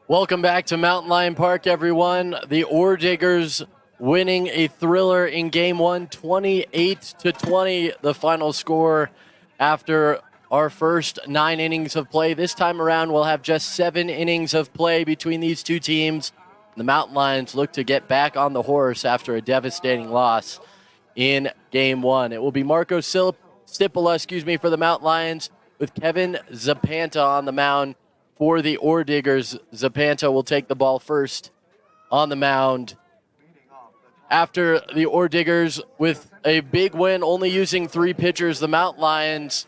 Welcome back to Mountain Lion Park, everyone. The Ore Diggers winning a thriller in Game 1, 28-20, the final score after our first 9 innings of play. This time around, we'll have just 7 innings of play between these two teams. The Mountain Lions look to get back on the horse after a devastating loss in Game 1. It will be Marco Stipola, for the Mountain Lions, with Kevin Zapanta on the mound. For the Ore Diggers, Zapanta will take the ball first on the mound. After the Ore Diggers with a big win, only using 3 pitchers, the Mountain Lions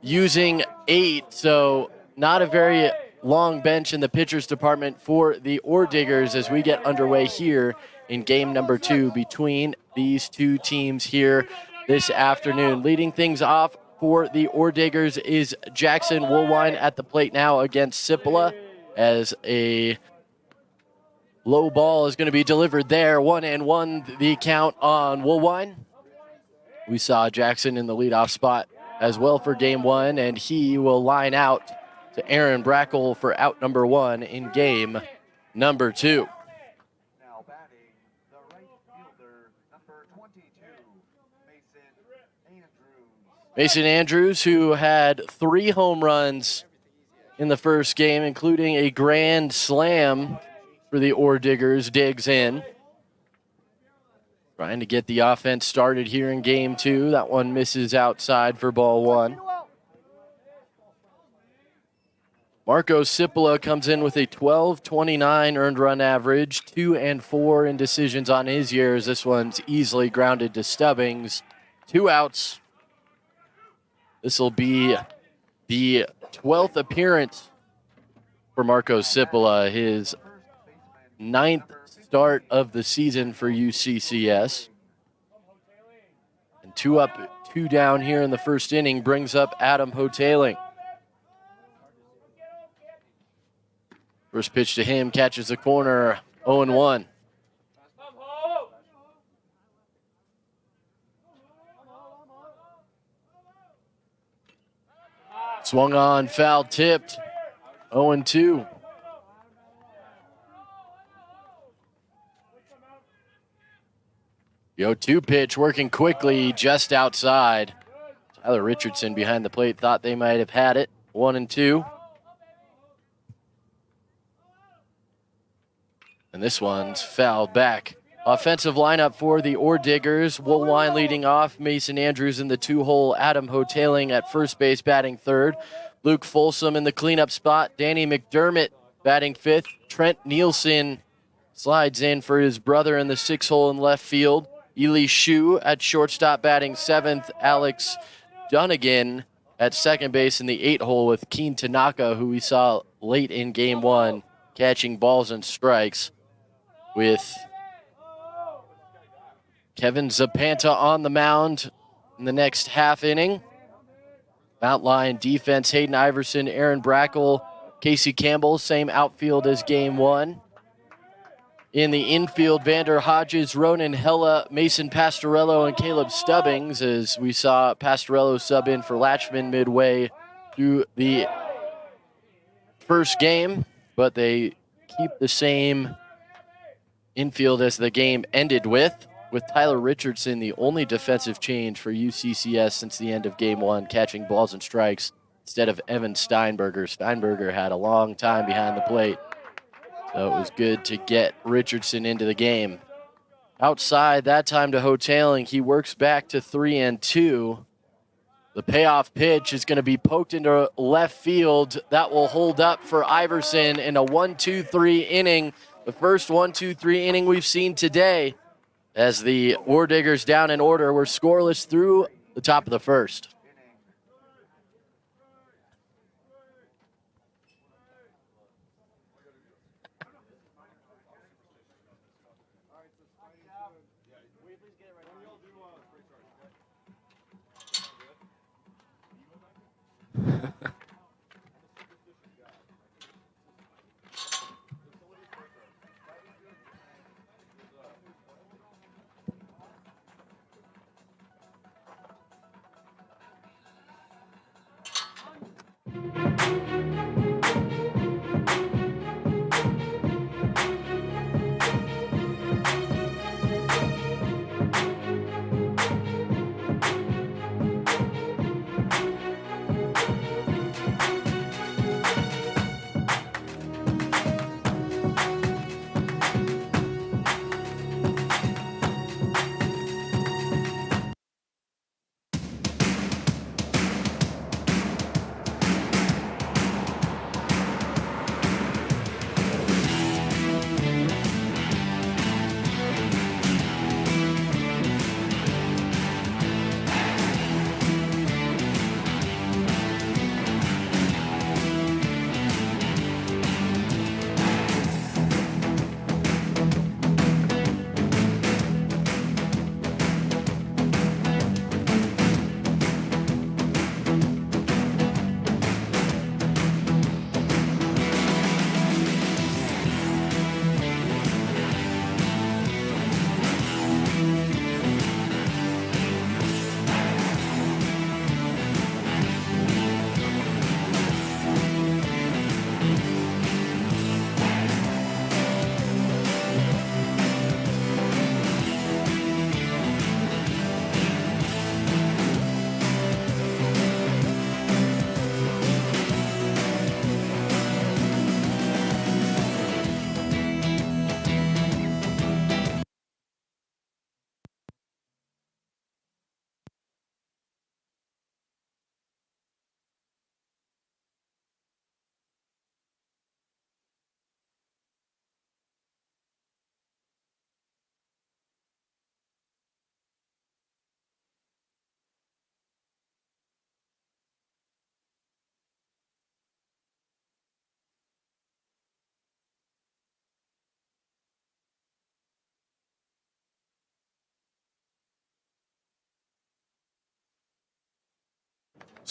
using 8. So not a very long bench in the pitchers department for the Ore Diggers as we get underway here in game number 2 between these two teams here this afternoon. Leading things off for the Ore Diggers is Jackson Woolwine at the plate now against Cipolla, as a low ball is going to be delivered there. 1-1 the count on Woolwine. We saw Jackson in the leadoff spot as well for game 1, and he will line out to Aaron Brackle for out number 1 in game number 2. Now batting, the right fielder, number 22, Mason Andrews. Mason Andrews, who had 3 home runs in the first game, including a grand slam for the Ore Diggers, digs in. Trying to get the offense started here in game 2. That one misses outside for ball 1. Marco Cipolla comes in with a 12.29 earned run average, 2 and 4 in decisions on his years. This one's easily grounded to Stubbings. 2 outs. This will be the 12th appearance for Marco Cipolla, his 9th start of the season for UCCS. And 2 up, 2 down here in the first inning brings up Adam Hoteling. First pitch to him, catches the corner, 0-1. Swung on, foul tipped, 0-2. The 0-2 pitch working quickly just outside. Tyler Richardson behind the plate thought they might have had it, 1-2. And this one's fouled back. Offensive lineup for the Ore Diggers. Woolwine leading off. Mason Andrews in the 2-hole. Adam Hoteling at first base batting 3rd. Luke Folsom in the cleanup spot. Danny McDermott batting 5th. Trent Nielsen slides in for his brother in the 6-hole in left field. Ely Shu at shortstop batting 7th. Alex Dunnigan at second base in the 8-hole with Keen Tanaka, who we saw late in game 1, catching balls and strikes, with Kevin Zapanta on the mound in the next half inning. Mount Lion defense, Hayden Iverson, Aaron Brackle, Casey Campbell, same outfield as game 1. In the infield, Vander Hodges, Ronan Hella, Mason Pastorello, and Caleb Stubbings, as we saw Pastorello sub in for Latchman midway through the first game, but they keep the same infield as the game ended with Tyler Richardson the only defensive change for UCCS since the end of game 1, catching balls and strikes instead of Evan Steinberger. Steinberger had a long time behind the plate, so it was good to get Richardson into the game. Outside, that time to Hoteling. He works back to 3-2. The payoff pitch is going to be poked into left field. That will hold up for Iverson in a 1-2-3 inning. The first 1-2-3 inning we've seen today, as the Ore Diggers down in order were scoreless through the top of the first.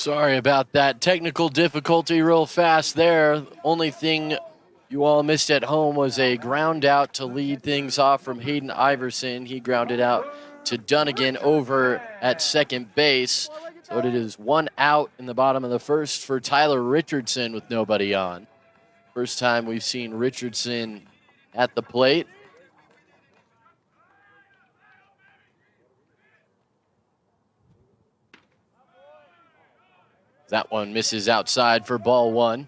Sorry about that technical difficulty real fast there. Only thing you all missed at home was a ground out to lead things off from Hayden Iverson. He grounded out to Dunnigan over at second base. So it is 1 out in the bottom of the first for Tyler Richardson with nobody on. First time we've seen Richardson at the plate. That one misses outside for ball one.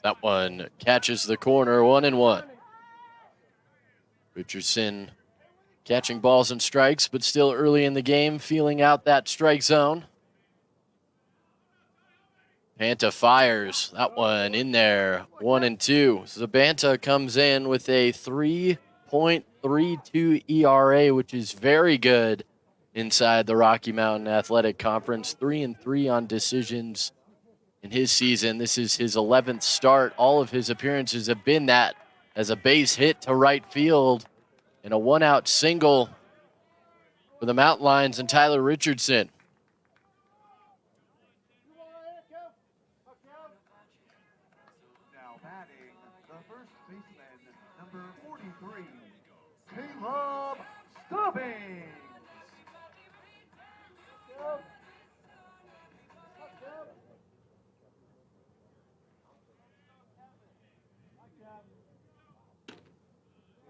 That one catches the corner, 1-1. Richardson catching balls and strikes, but still early in the game, feeling out that strike zone. Panta fires that one in there, 1-2. Zabanta comes in with a 3.32 ERA, which is very good inside the Rocky Mountain Athletic Conference. 3-3 on decisions in his season. This is his 11th start. All of his appearances have been that as a base hit to right field and a 1-out single for the Mountain Lions and Tyler Richardson. Now batting, the first baseman, number 43, Caleb Stubbings.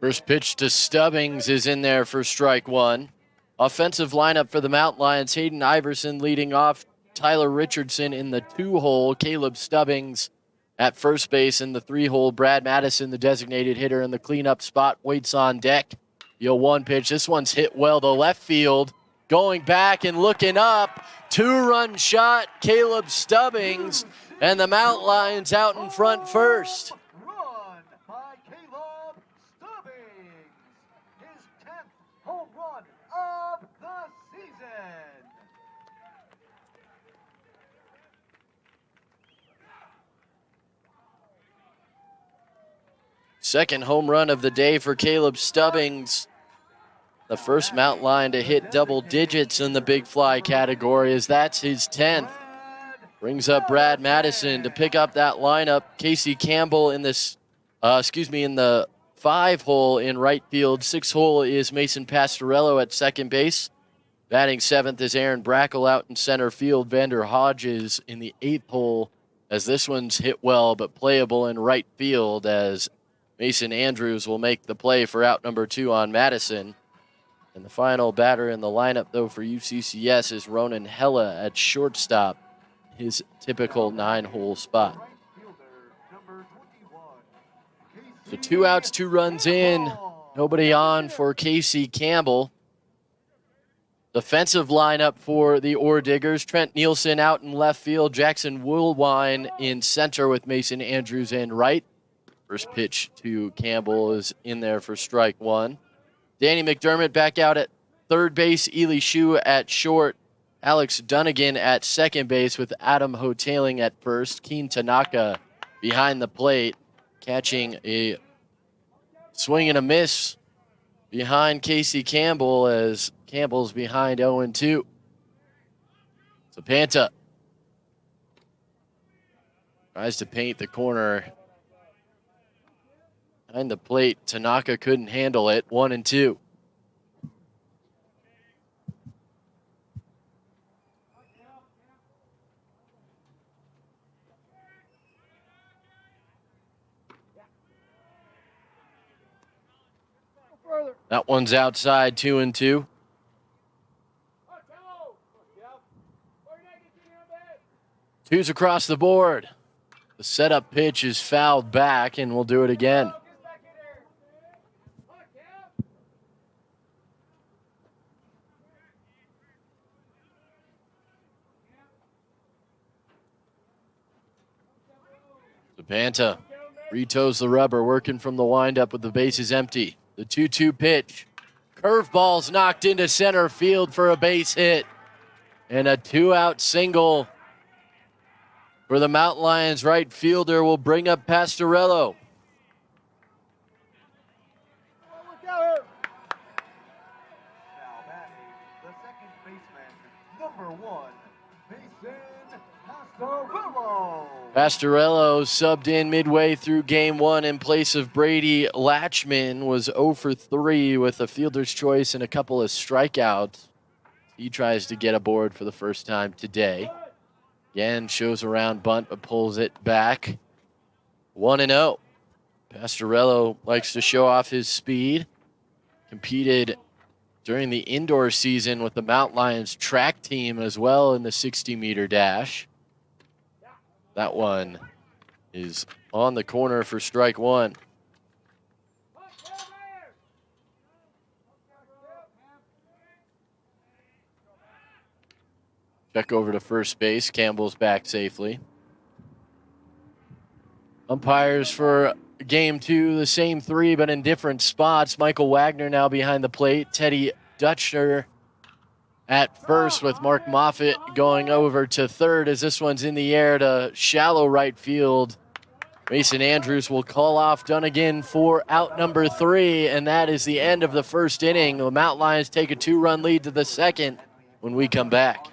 First pitch to Stubbings is in there for strike one. Offensive lineup for the Mountain Lions, Hayden Iverson leading off, Tyler Richardson in the 2-hole, Caleb Stubbings at first base in the 3-hole, Brad Madison, the designated hitter in the cleanup spot, waits on deck. The 0-1 pitch, this one's hit well to left field. Going back and looking up, 2-run shot, Caleb Stubbings, and the Mountain Lions out in front first. Run by Caleb Stubbings, his 10th home run of the season. Second home run of the day for Caleb Stubbings. The first Mountain Lion to hit double digits in the big fly category, as that's his 10th. Brings up Brad Madison to pick up that lineup. Casey Campbell in this, in the 5-hole in right field. 6-hole is Mason Pastorello at second base. Batting 7th is Aaron Brackle out in center field. Vander Hodges in the 8th hole, as this one's hit well but playable in right field, as Mason Andrews will make the play for out number 2 on Madison. And the final batter in the lineup, though, for UCCS is Ronan Hella at shortstop, his typical 9-hole spot. Right fielder, number 21, So 2 outs, 2 runs in, nobody on for Casey Campbell. Defensive lineup for the Ore Diggers, Trent Nielsen out in left field, Jackson Woolwine in center with Mason Andrews in right. First pitch to Campbell is in there for strike one. Danny McDermott back out at third base, Ely Shue at short, Alex Dunnigan at second base with Adam Hoteling at first, Keen Tanaka behind the plate, catching a swing and a miss behind Casey Campbell, as Campbell's behind 0-2. Zapanta tries to paint the corner. Behind the plate, Tanaka couldn't handle it. 1-2. That one's outside, 2-2. Twos across the board. The setup pitch is fouled back, and we'll do it again. Zapanta retoes the rubber, working from the windup with the bases empty. The 2-2 pitch. Curveball's knocked into center field for a base hit. And a 2-out single for the Mountain Lions right fielder will bring up Pastorello. number 1, Mason Pastorello. Pastorello subbed in midway through game 1 in place of Brady Latchman, was 0 for 3 with a fielder's choice and a couple of strikeouts. He tries to get aboard for the first time today. Again, shows around bunt but pulls it back. 1-0. Pastorello likes to show off his speed. Competed during the indoor season with the Mount Lions track team as well in the 60-meter dash. That one is on the corner for strike 1. Check over to first base. Campbell's back safely. Umpires for game 2, the same 3, but in different spots. Michael Wagner now behind the plate. Teddy Dutcher at first with Mark Moffitt going over to third as this one's in the air to shallow right field. Mason Andrews will call off Dunnigan for out number 3, and that is the end of the first inning. The Mount Lions take a 2-run lead to the second when we come back.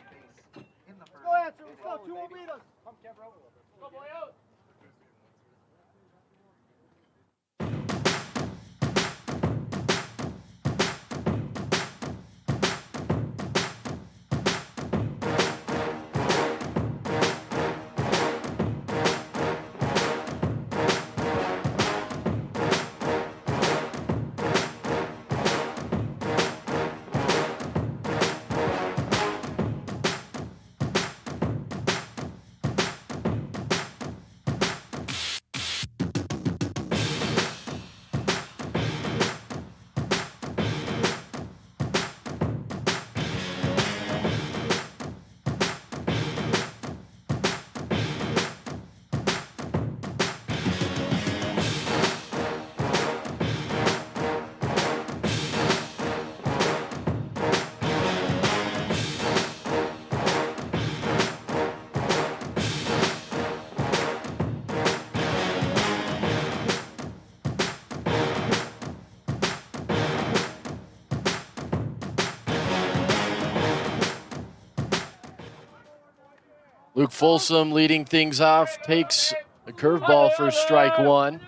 Luke Folsom leading things off, takes a curveball for strike 1.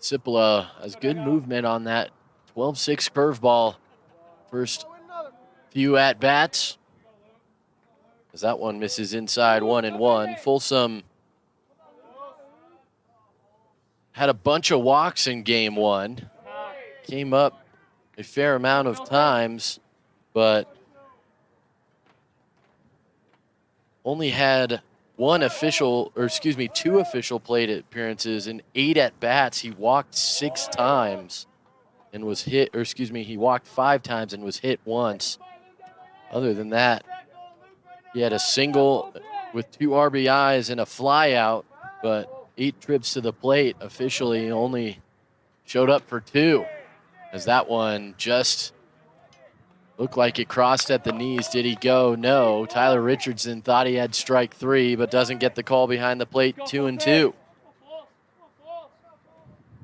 Cipolla has good movement on that 12-6 curveball. First few at-bats. As that one misses inside 1-1. Folsom had a bunch of walks in game 1. Came up a fair amount of times, but only had two official plate appearances and 8 at-bats. He walked 6 times and was hit, he walked 5 times and was hit once. Other than that, he had a single with 2 RBIs and a flyout, but 8 trips to the plate. Officially only showed up for 2, as that one just looked like it crossed at the knees. Did he go? No. Tyler Richardson thought he had strike 3, but doesn't get the call behind the plate. 2-2.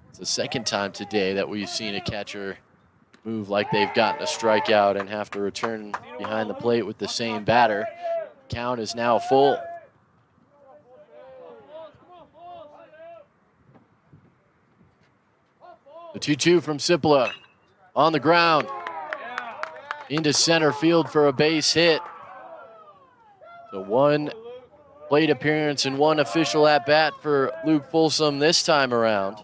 It's the second time today that we've seen a catcher move like they've gotten a strikeout and have to return behind the plate with the same batter. Count is now full. The 2-2 from Cipolla on the ground. Into center field for a base hit. So 1 plate appearance and 1 official at-bat for Luke Folsom this time around.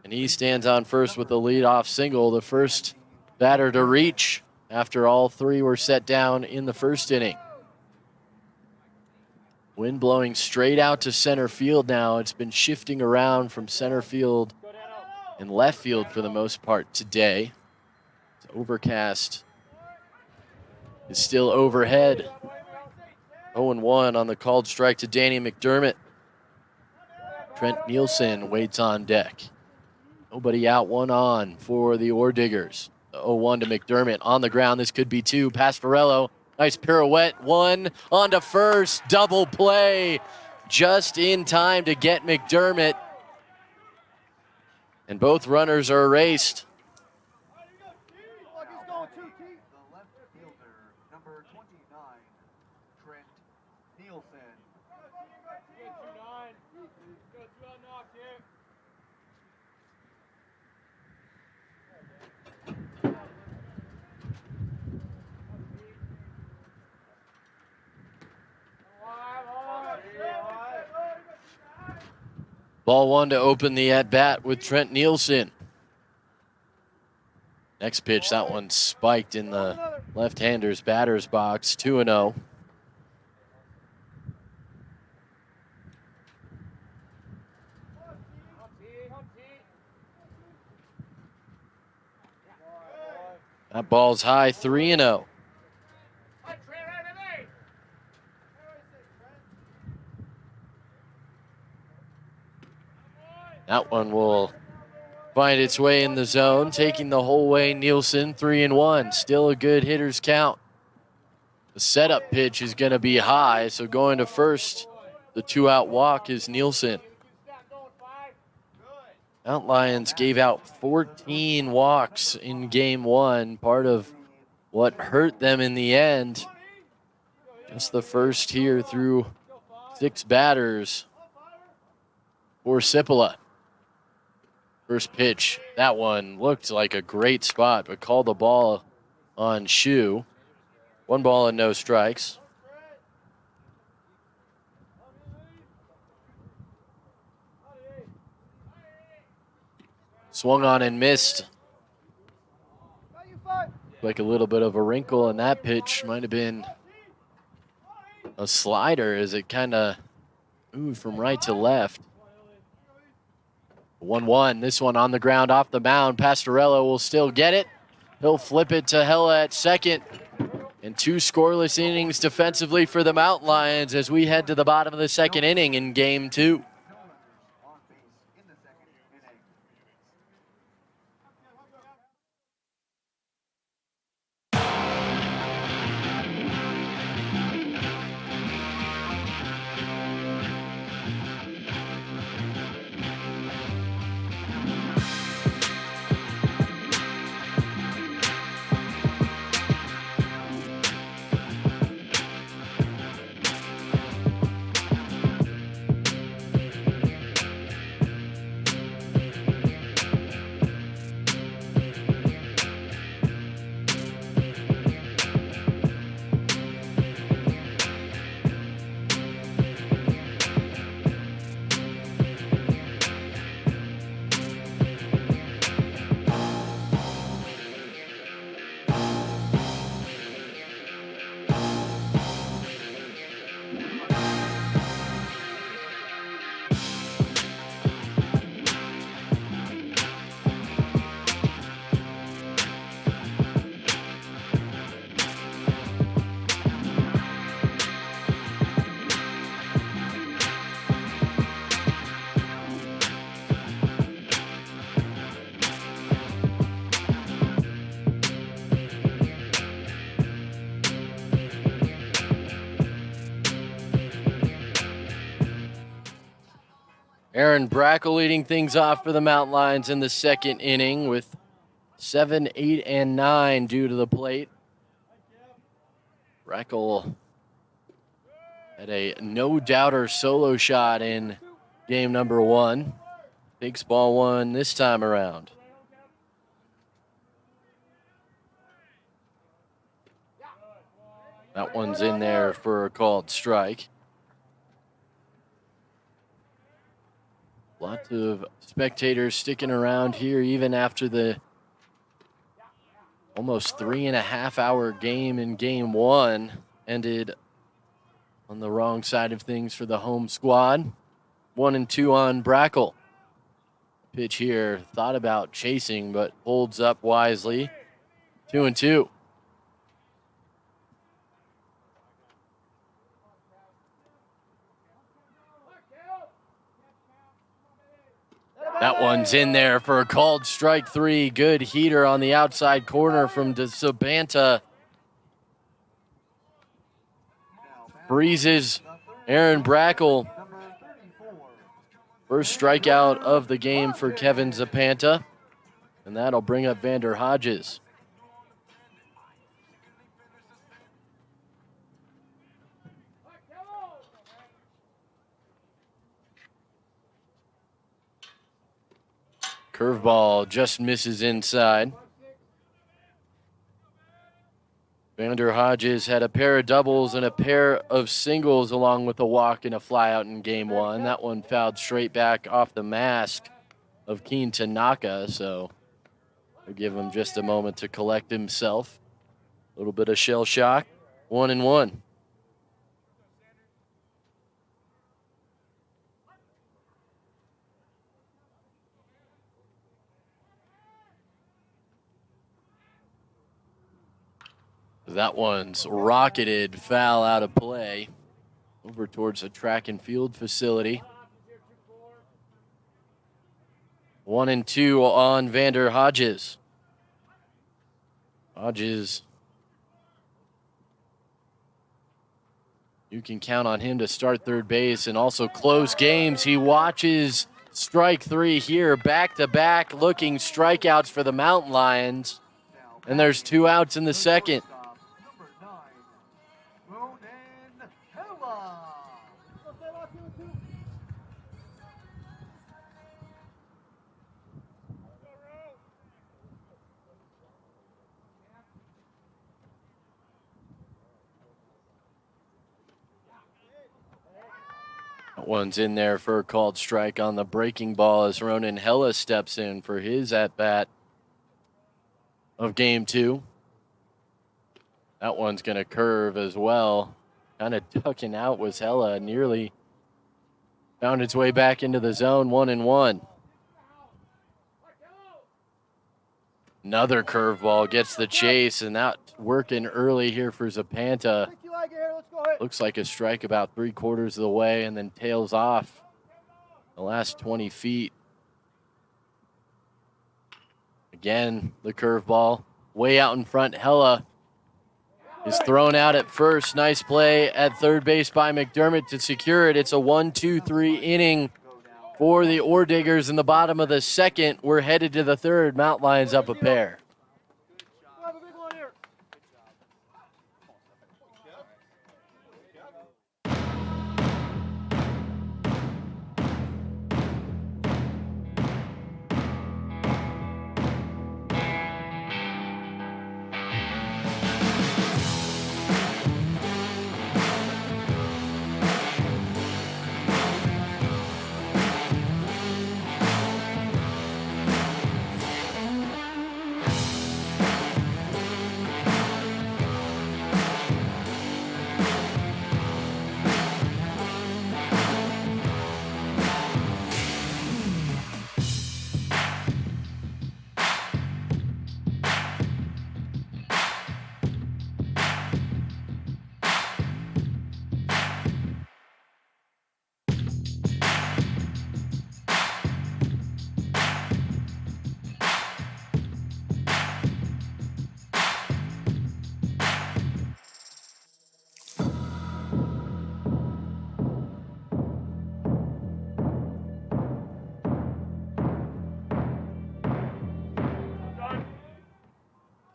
And he stands on first with a leadoff single, the first batter to reach after all 3 were set down in the first inning. Wind blowing straight out to center field now. It's been shifting around from center field and left field for the most part today. Overcast is still overhead. 0-1 on the called strike to Danny McDermott. Trent Nielsen waits on deck. Nobody out, 1 on for the Ore Diggers. 0-1 to McDermott on the ground. This could be 2. Pastorello, nice pirouette. 1 onto first, double play. Just in time to get McDermott. And both runners are erased. Ball one to open the at-bat with Trent Nielsen. Next pitch, that one spiked in the left-hander's batter's box, 2-0. That ball's high, 3-0. That one will find its way in the zone, taking the whole way. Nielsen, 3-1. Still a good hitter's count. The setup pitch is going to be high, so going to first, the 2-out walk is Nielsen. Mount Lions gave out 14 walks in game one, part of what hurt them in the end. Just the first here through 6 batters for Cipolla. First pitch, that one looked like a great spot, but called the ball on Shu. 1 ball and no strikes. Swung on and missed. Like a little bit of a wrinkle in that pitch. Might have been a slider as it kind of moved from right to left. 1-1. This one on the ground off the mound. Pastorello will still get it. He'll flip it to Hella at second. And 2 scoreless innings defensively for the Mountain Lions as we head to the bottom of the second inning in game 2. Aaron Brackle leading things off for the Mountain Lions in the second inning with 7, 8, and 9 due to the plate. Brackle had a no-doubter solo shot in game number 1. Takes ball 1 this time around. That one's in there for a called strike. Lots of spectators sticking around here even after the almost 3.5-hour game in game 1 ended on the wrong side of things for the home squad. 1-2 on Brackle. Pitch here, thought about chasing, but holds up wisely. 2-2. That one's in there for a called strike 3. Good heater on the outside corner from DeSabanta. Freezes Aaron Brackle. First strikeout of the game for Kevin Zapanta. And that'll bring up Vander Hodges. Curveball just misses inside. Vander Hodges had a pair of doubles and a pair of singles along with a walk and a flyout in game one. That one fouled straight back off the mask of Keen Tanaka, so I'll give him just a moment to collect himself. A little bit of shell shock. 1-1. That one's rocketed foul out of play over towards the track and field facility. 1-2 on Vander Hodges. Hodges, you can count on him to start third base and also close games. He watches strike three here, back-to-back looking strikeouts for the Mountain Lions. And there's 2 outs in the second. That one's in there for a called strike on the breaking ball as Ronan Hella steps in for his at-bat of game 2. That one's going to curve as well. Kind of ducking out was Hella. Nearly found its way back into the zone. 1-1. Another curveball gets the chase, and that working early here for Zapanta. Looks like a strike about 3/4 of the way and then tails off the last 20 feet. Again, the curveball way out in front. Hella is thrown out at first. Nice play at third base by McDermott to secure it. It's a 1-2-3 inning for the Ore Diggers in the bottom of the second. We're headed to the third. Mount Lions up a pair.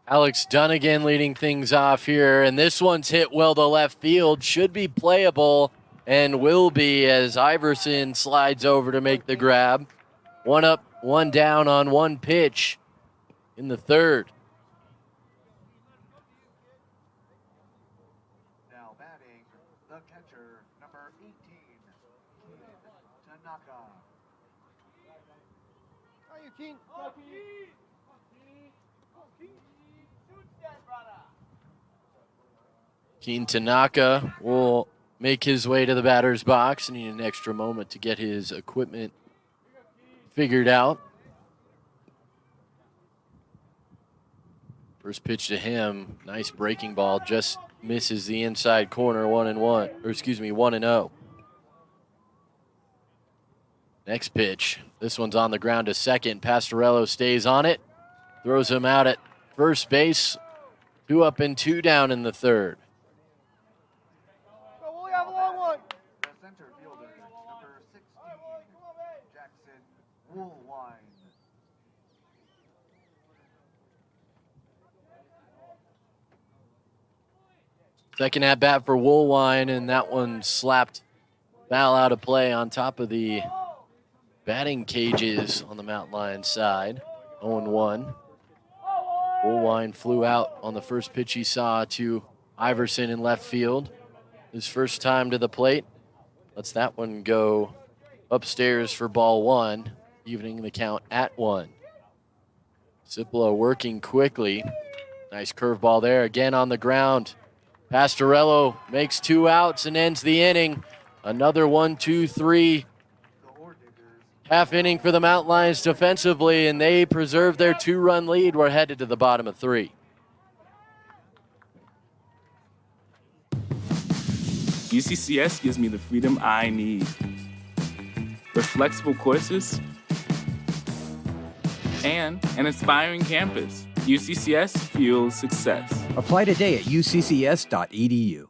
Alex Dunnigan leading things off here, and this one's hit well to left field. Should be playable and will be as Iverson slides over to make the grab. 1 up, 1 down on 1 pitch in the third. Now batting, the catcher, number 18, Tanaka. How you, King? Keen Tanaka will make his way to the batter's box. Need an extra moment to get his equipment figured out. First pitch to him, nice breaking ball, just misses the inside corner. 1-0. Next pitch, this one's on the ground to second. Pastorello stays on it, throws him out at first base. 2 up and 2 down in the third. We have a long one. The center fielder, number 16, Jackson Woolwine. Second at bat for Woolwine, and that one slapped foul out of play on top of the batting cages on the Mountain Lions side. 0-1. Woolwine flew out on the first pitch he saw to Iverson in left field. His first time to the plate. Lets that one go upstairs for ball one, evening the count at 1. Cipolo working quickly. Nice curveball there, again on the ground. Pastorello makes 2 outs and ends the inning. Another 1-2-3 half inning for the Mountain Lions defensively, and they preserve their 2-run lead. We're headed to the bottom of 3. UCCS gives me the freedom I need. With flexible courses and an inspiring campus, UCCS fuels success. Apply today at uccs.edu.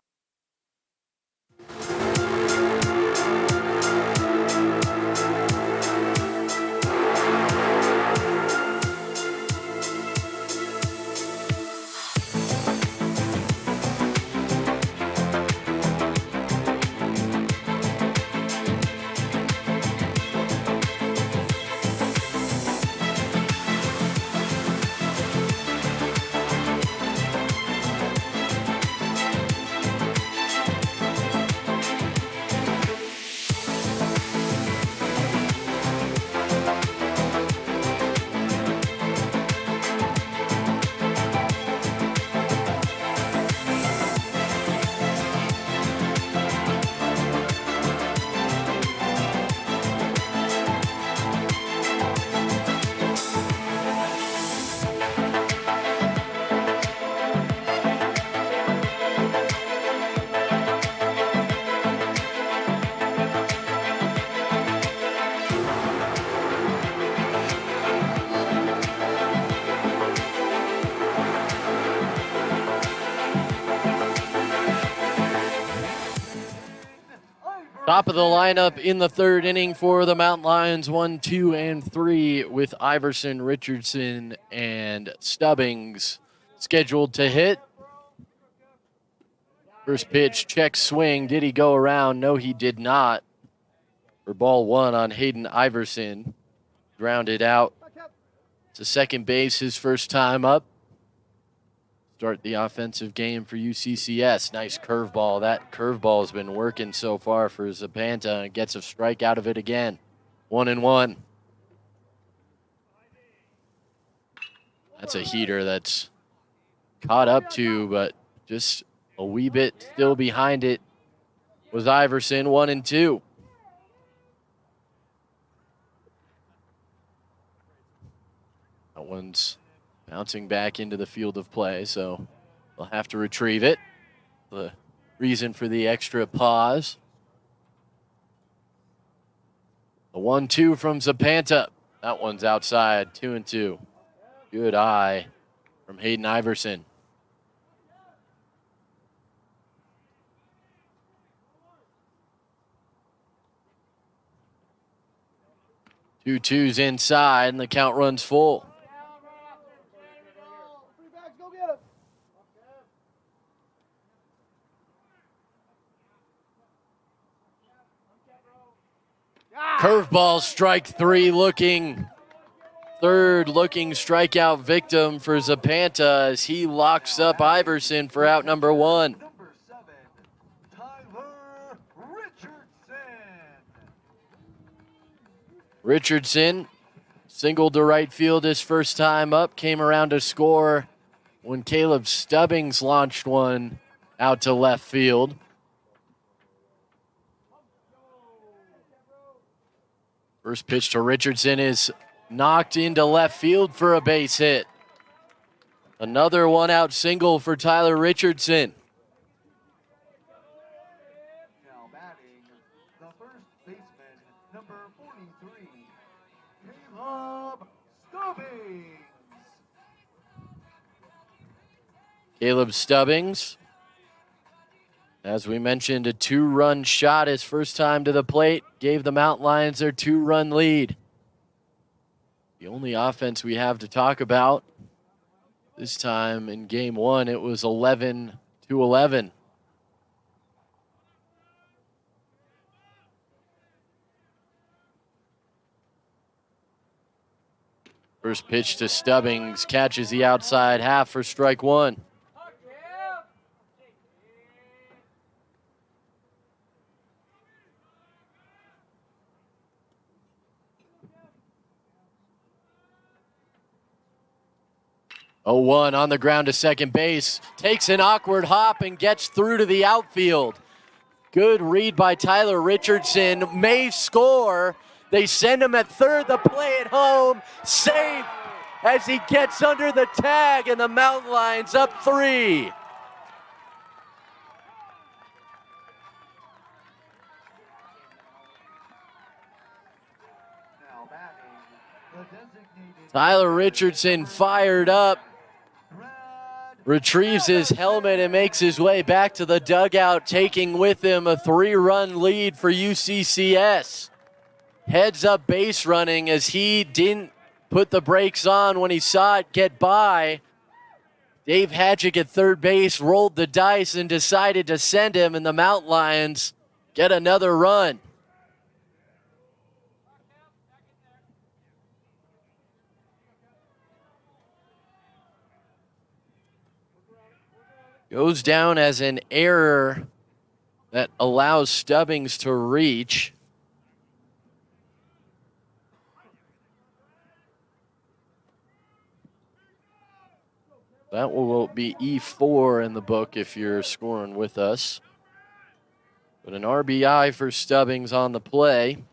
Top of the lineup in the 3rd inning for the Mountain Lions, 1, 2, and 3 with Iverson, Richardson, and Stubbings scheduled to hit. First pitch, check swing. Did he go around? No, he did not. For ball 1 on Hayden Iverson. Grounded out to second base his first time up. Start the offensive game for UCCS. Nice curveball. That curveball has been working so far for Zapanta and gets a strike out of it again. 1-1. That's a heater that's caught up to, but just a wee bit still behind it was Iverson. 1-2. That one's bouncing back into the field of play, so they'll have to retrieve it. The reason for the extra pause. The 1-2 from Zapanta. That one's outside, 2-2. Good eye from Hayden Iverson. Two twos inside, and the count runs full. Curveball, strike 3 looking. Third looking strikeout victim for Zapanta as he locks up Iverson for out number 1. Number 7, Tyler Richardson. Richardson singled to right field his first time up, came around to score when Caleb Stubbings launched one out to left field. First pitch to Richardson is knocked into left field for a base hit. Another one-out single for Tyler Richardson. Now batting, the first baseman, number 43, Caleb Stubbings. Caleb Stubbings, as we mentioned, a 2-run shot his first time to the plate, gave the Mountain Lions their 2-run lead. The only offense we have to talk about this time in game 1, it was 11-11. First pitch to Stubbings, catches the outside half for strike one. Oh, 1 on the ground to second base. Takes an awkward hop and gets through to the outfield. Good read by Tyler Richardson. May score. They send him at third. The play at home. Safe as he gets under the tag, and the Mountain Lions up 3. Now batting, the designated Tyler Richardson fired up. Brad Retrieves his helmet and makes his way back to the dugout, taking with him a 3-run lead for UCCS. Heads up base running as he didn't put the brakes on when he saw it get by. Dave Hadjick at third base rolled the dice and decided to send him, and the Mountain Lions get another run. Goes down as an error that allows Stubbings to reach. That will be E4 in the book if you're scoring with us. But an RBI for Stubbings on the play.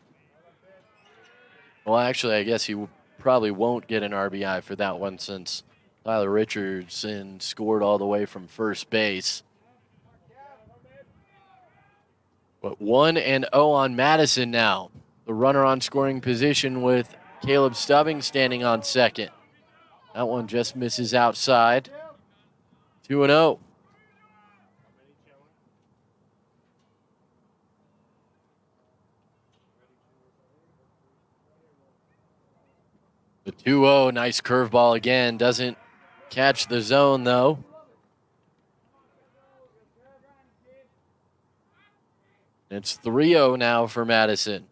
Well, actually, I guess he probably won't get an RBI for that one since Tyler Richardson scored all the way from first base. But 1-0 on Madison now. The runner on scoring position with Caleb Stubbings standing on second. That one just misses outside. 2-0. The 2-0, nice curveball again. Doesn't catch the zone, though. It's 3-0 now for Madison.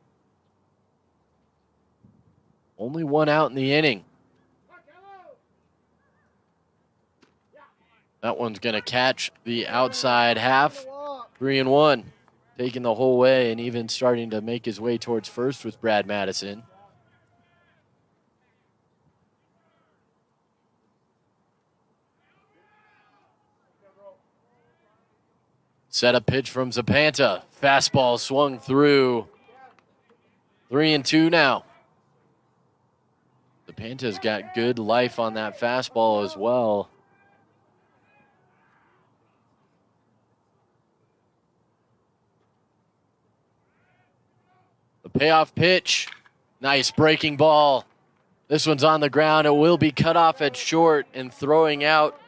Only one out in the inning. That one's going to catch the outside half. 3-1. Taking the whole way and even starting to make his way towards first with Brad Madison. Set a pitch from Zapanta. Fastball swung through. 3-2 now. Zapanta's got good life on that fastball as well. The payoff pitch. Nice breaking ball. This one's on the ground. It will be cut off at short, and throwing out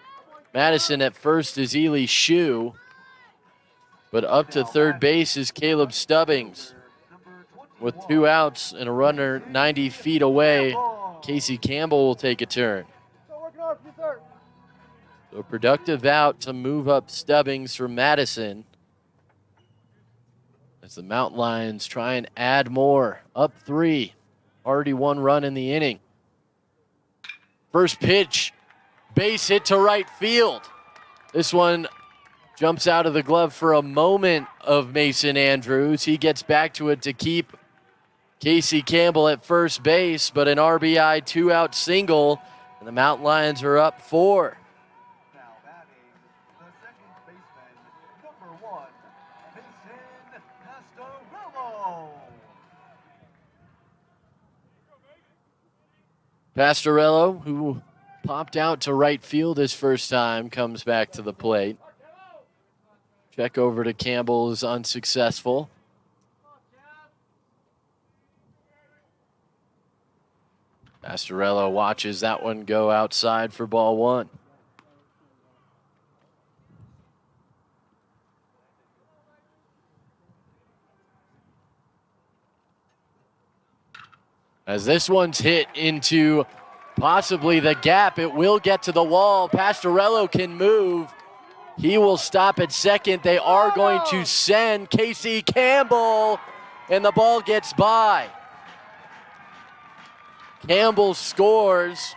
Madison at first is Ely Shue. But up to third base is Caleb Stubbings. With 2 outs and a runner 90 feet away, Casey Campbell will take a turn. So a productive out to move up Stubbings for Madison. As the Mountain Lions try and add more. Up 3. Already 1 run in the inning. First pitch. Base hit to right field. This one jumps out of the glove for a moment of Mason Andrews. He gets back to it to keep Casey Campbell at first base, but an RBI 2-out single, and the Mountain Lions are up 4. now batting, the second baseman, number 1, Vincent Pastorello. Pastorello, who popped out to right field his first time, comes back to the plate. Check over to Campbell is unsuccessful. Pastorello watches that one go outside for ball 1. As this one's hit into possibly the gap, it will get to the wall. Pastorello can move. He will stop at second. They are going to send Casey Campbell, and the ball gets by. Campbell scores.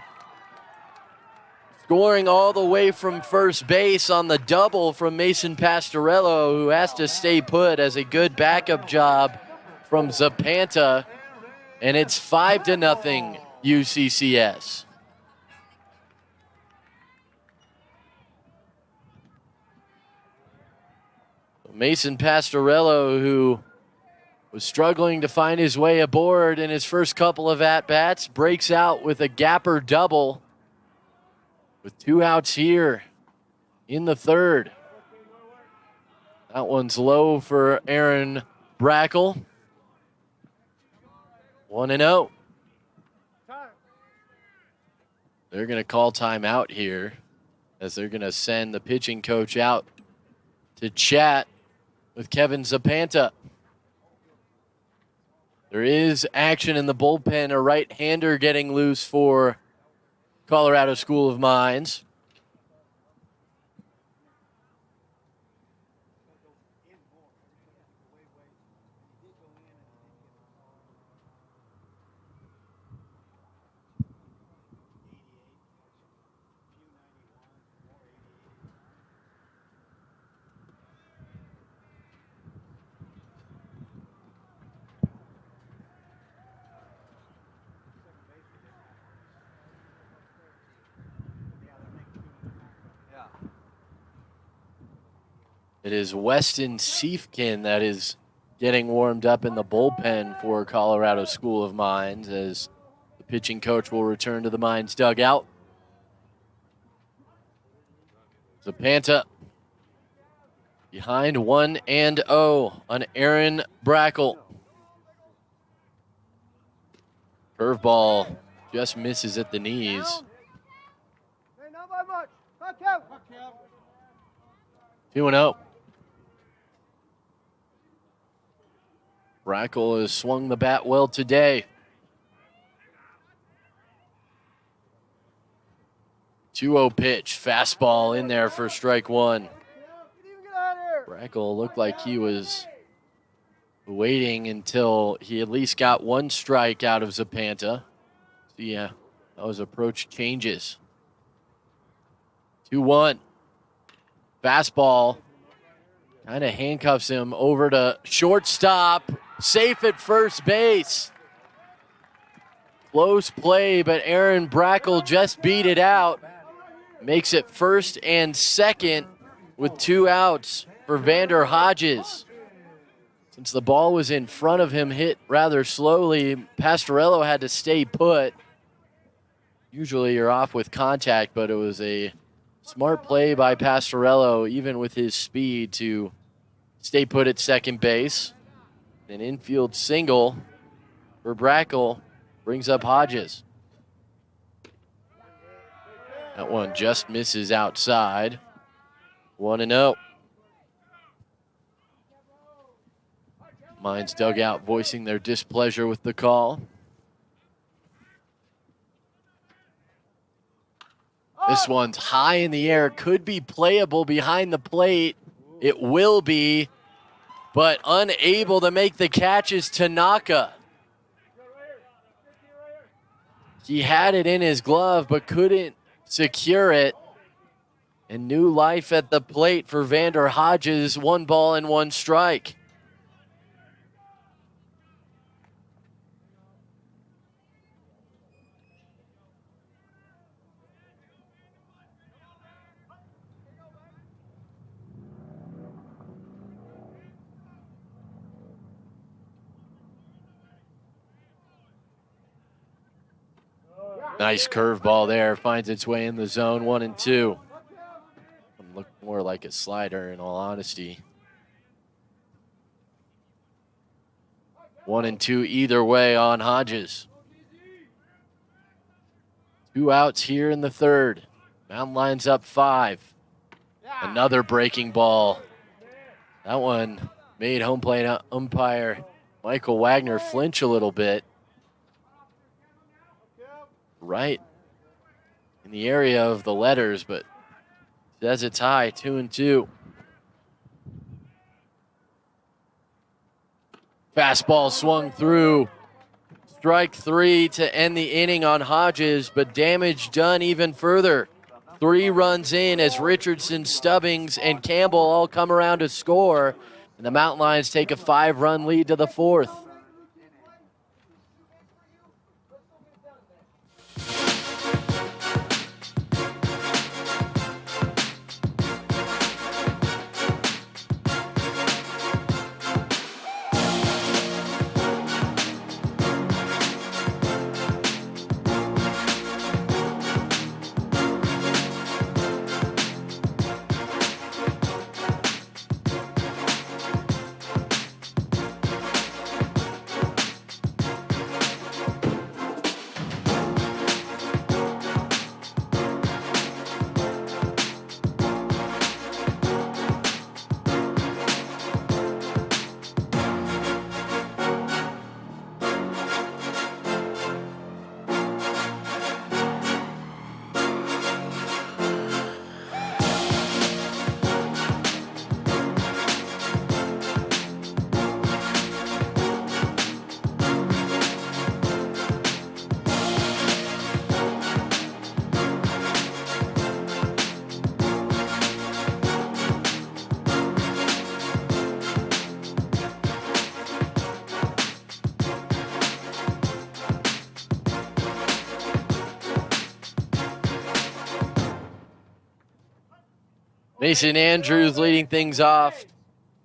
Scoring all the way from first base on the double from Mason Pastorello, who has to stay put as a good backup job from Zapanta. And it's 5-0 UCCS. Mason Pastorello, who was struggling to find his way aboard in his first couple of at-bats, breaks out with a gapper double with 2 outs here in the third. That one's low for Aaron Brackle. 1-0. They're going to call timeout here as they're going to send the pitching coach out to chat with Kevin Zapanta. There is action in the bullpen, a right-hander getting loose for Colorado School of Mines. It is Weston Siefkin that is getting warmed up in the bullpen for Colorado School of Mines as the pitching coach will return to the Mines dugout. Zapanta behind 1-0 on Aaron Brackle. Curveball just misses at the knees. 2-0. Brackle has swung the bat well today. 2-0 pitch, fastball in there for strike one. Brackle looked like he was waiting until he at least got one strike out of Zapanta. See how his approach changes. 2-1. Fastball kind of handcuffs him over to shortstop. Safe at first base. Close play, but Aaron Brackle just beat it out. Makes it first and second with 2 outs for Vander Hodges. Since the ball was in front of him, hit rather slowly, Pastorello had to stay put. Usually you're off with contact, but it was a smart play by Pastorello, even with his speed, to stay put at second base. An infield single for Brackle brings up Hodges. That one just misses outside. 1-0. Mines dugout voicing their displeasure with the call. This one's high in the air, could be playable behind the plate. It will be, but unable to make the catch is Tanaka. He had it in his glove, but couldn't secure it. And new life at the plate for Vander Hodges, 1 ball and 1 strike. Nice curveball there, finds its way in the zone, 1-2. Look more like a slider in all honesty. 1-2 either way on Hodges. 2 outs here in the third. Mountain lines up 5. Another breaking ball. That one made home plate umpire Michael Wagner flinch a little bit. Right in the area of the letters, but says it's high, 2-2. Fastball swung through. Strike 3 to end the inning on Hodges, but damage done even further. 3 runs in as Richardson, Stubbings, and Campbell all come around to score. And the Mountain Lions take a 5-run lead to the 4th. Mason Andrews leading things off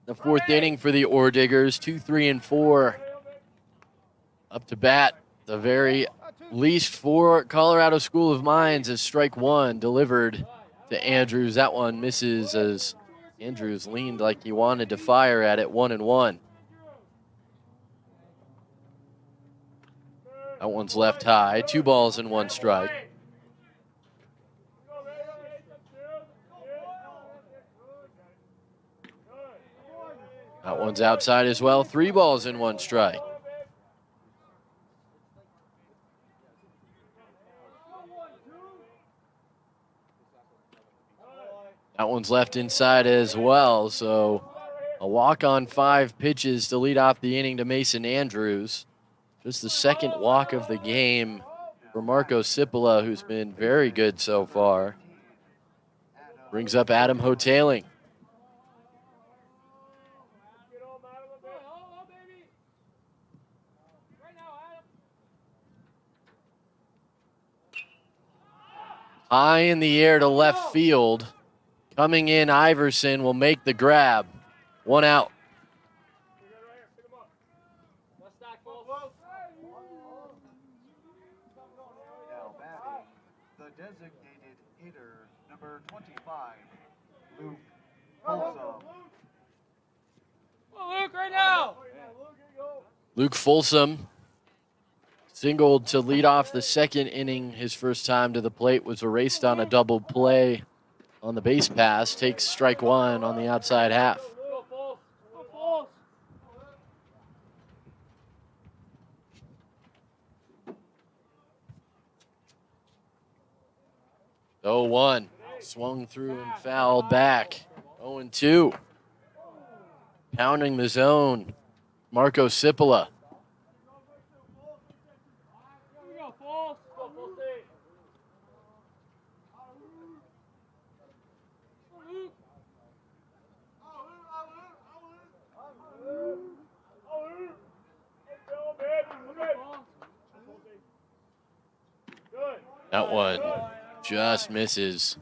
the 4th inning for the Ore Diggers. 2, 3, and 4 up to bat. The very least for Colorado School of Mines as strike 1 delivered to Andrews. That one misses as Andrews leaned like he wanted to fire at it. 1-1. That one's left high. 2 balls and 1 strike. That one's outside as well. 3 balls and 1 strike. That one's left inside as well. So a walk on 5 pitches to lead off the inning to Mason Andrews. Just the 2nd walk of the game for Marco Cipolla, who's been very good so far. Brings up Adam Hoteling. High in the air to left field. Coming in, Iverson will make the grab. 1 out. Now batting, the designated hitter, number 25, Luke Folsom. Luke, right now! Luke Folsom singled to lead off the 2nd inning. His first time to the plate was erased on a double play on the base pass. Takes strike 1 on the outside half. 0-1. Swung through and fouled back. 0-2. Pounding the zone. Marco Cipolla. That one just misses.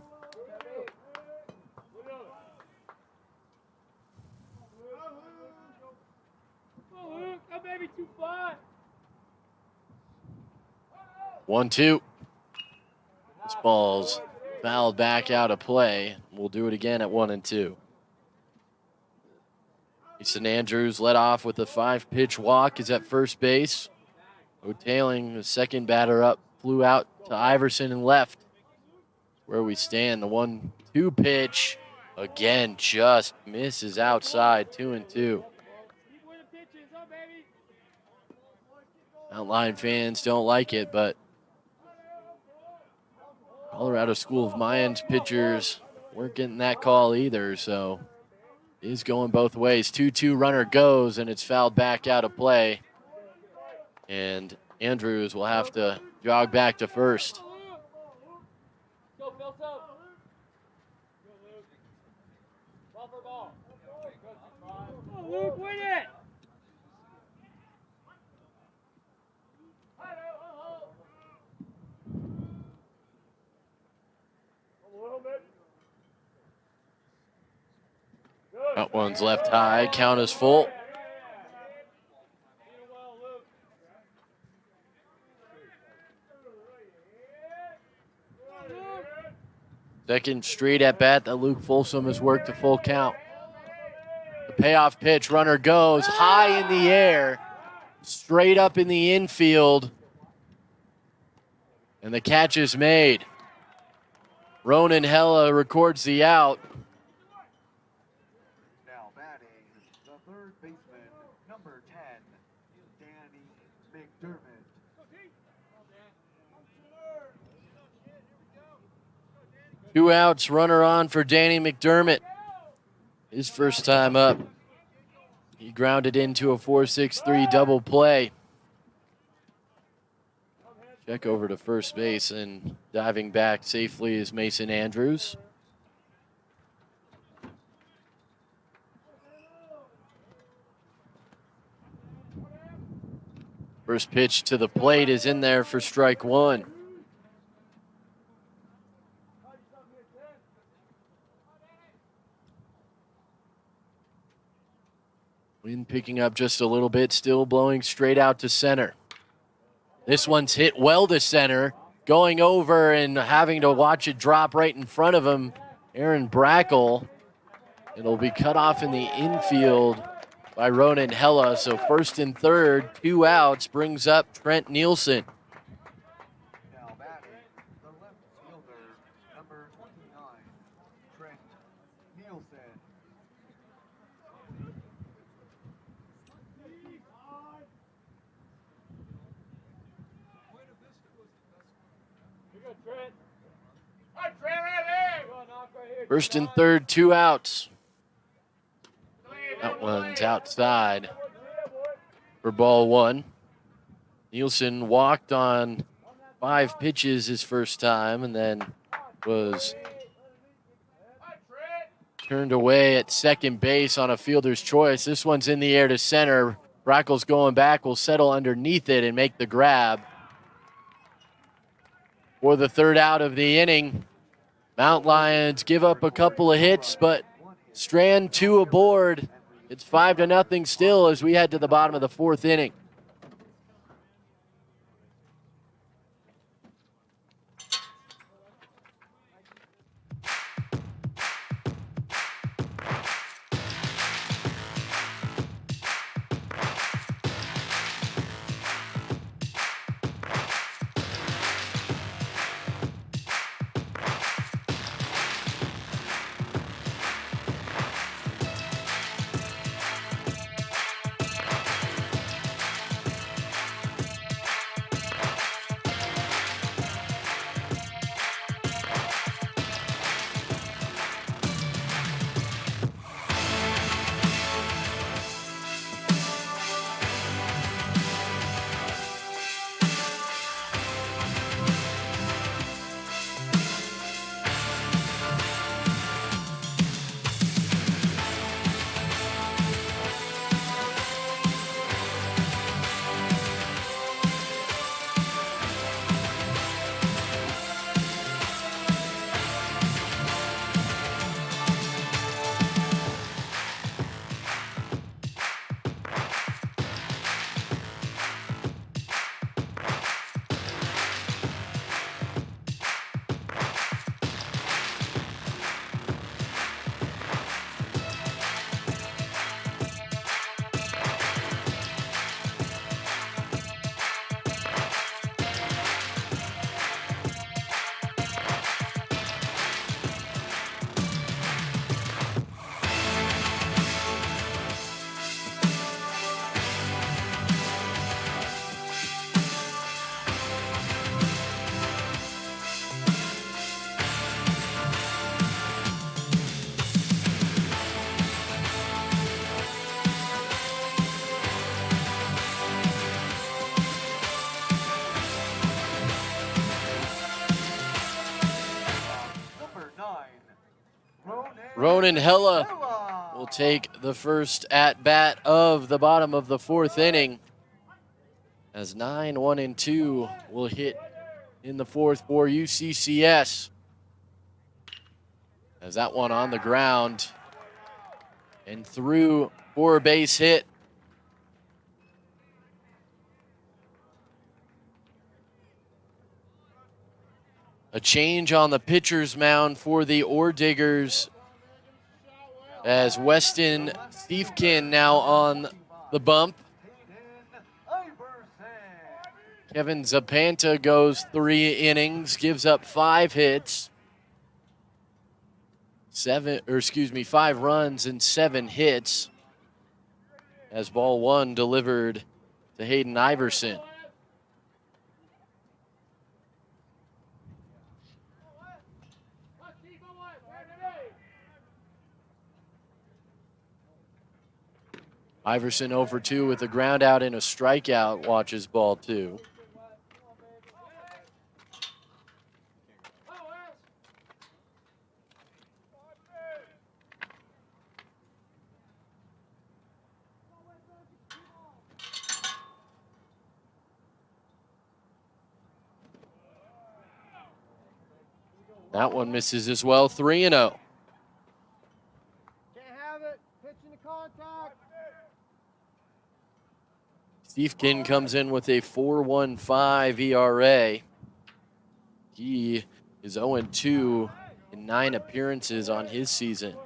One, 2. This ball's fouled back out of play. We'll do it again at 1-2. Mason Andrews led off with a 5-pitch walk. Is at first base. O'Tailing, the 2nd batter up, flew out to Iverson and left. Where we stand, the 1-2 pitch again just misses outside. 2-2. Outline fans don't like it, but Colorado School of Mines pitchers weren't getting that call either, so it is going both ways. 2-2 runner goes, and it's fouled back out of play. And Andrews will have to jog back to first. Luke, win it! That one's left high. Count is full. Second straight at bat that Luke Folsom has worked a full count. The payoff pitch, runner goes high in the air, straight up in the infield, and the catch is made. Ronan Hella records the out. Now batting, the third baseman, number 10, Danny McDermott. 2 outs, runner on for Danny McDermott. His first time up. He grounded into a 4-6-3 double play. Check over to first base, and diving back safely is Mason Andrews. First pitch to the plate is in there for strike one. Wind picking up just a little bit, still blowing straight out to center. This one's hit well to center, going over and having to watch it drop right in front of him. Aaron Brackle. It'll be cut off in the infield by Ronan Hella. So first and third, 2 outs, brings up Trent Nielsen. Now batting, the left fielder, number 29, Trent Nielsen. First and third, 2 outs. That one's outside for ball one. Nielsen walked on 5 pitches his first time and then was turned away at second base on a fielder's choice. This one's in the air to center. Brackle's going back, will settle underneath it and make the grab. For the third out of the inning, Mount Lions give up a couple of hits, but strand 2 aboard. It's 5-0 still as we head to the bottom of the 4th inning. Ronan Hella will take the first at-bat of the bottom of the fourth inning, as 9-1-2 will hit in the fourth for UCCS. As that one on the ground and through for a base hit. A change on the pitcher's mound for the Orediggers, as Weston Stiefkin now on the bump. Kevin Zapanta goes 3 innings, gives up 5 hits. 5 runs and 7 hits, as ball 1 delivered to Hayden Iverson. Iverson 0 for 2 with a ground out and a strikeout, watches ball 2. That one misses as well, 3-0. Can't have it. Pitching to contact. Stiefkin comes in with a 4.15 ERA. He is 0-2 in 9 appearances on his season.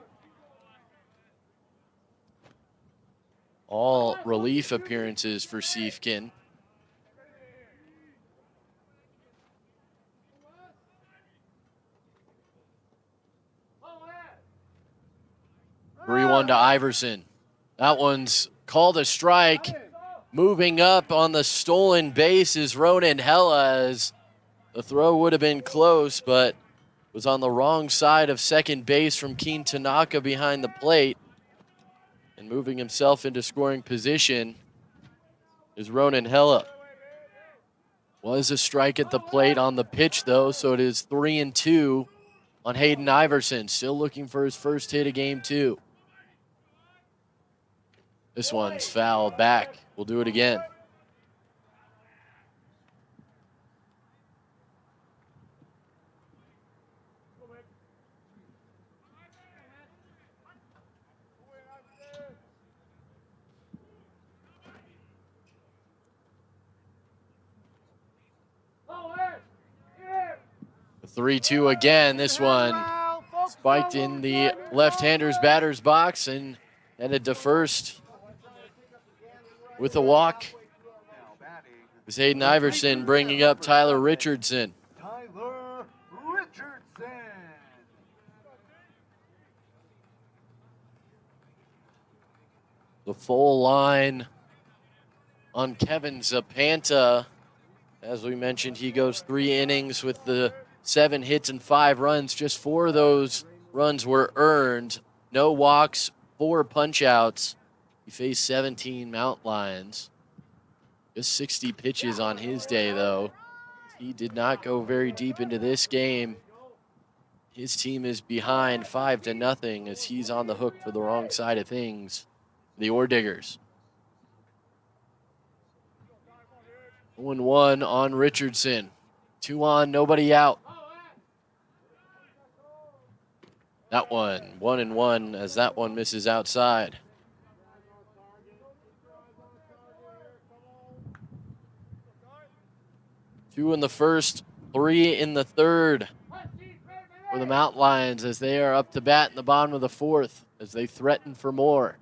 All relief appearances for Stiefkin. Three-1 to Iverson. That one's called a strike. Moving up on the stolen base is Ronan Hella, as the throw would have been close, but was on the wrong side of second base from Keen Tanaka behind the plate. And moving himself into scoring position is Ronan Hella. Was a strike at the plate on the pitch, though, so it is 3-2 on Hayden Iverson. Still looking for his first hit of game 2. This one's fouled back. We'll do it again. The 3-2 again. This one spiked in the left-hander's batter's box and headed to first with a walk. Is Hayden Iverson bringing up Tyler Richardson. Tyler Richardson. The full line on Kevin Zapanta. As we mentioned, he goes 3 innings with the 7 hits and 5 runs. Just 4 of those runs were earned. No walks, 4 punch-outs. He faced 17 Mount Lions. Just 60 pitches on his day, though. He did not go very deep into this game. His team is behind 5-0 as he's on the hook for the wrong side of things. The Orediggers. 1-1 on Richardson. 2 on, nobody out. That one, 1-1, as that one misses outside. Two in the first, 3 in the third for the Mount Lions as they are up to bat in the bottom of the fourth as they threaten for more.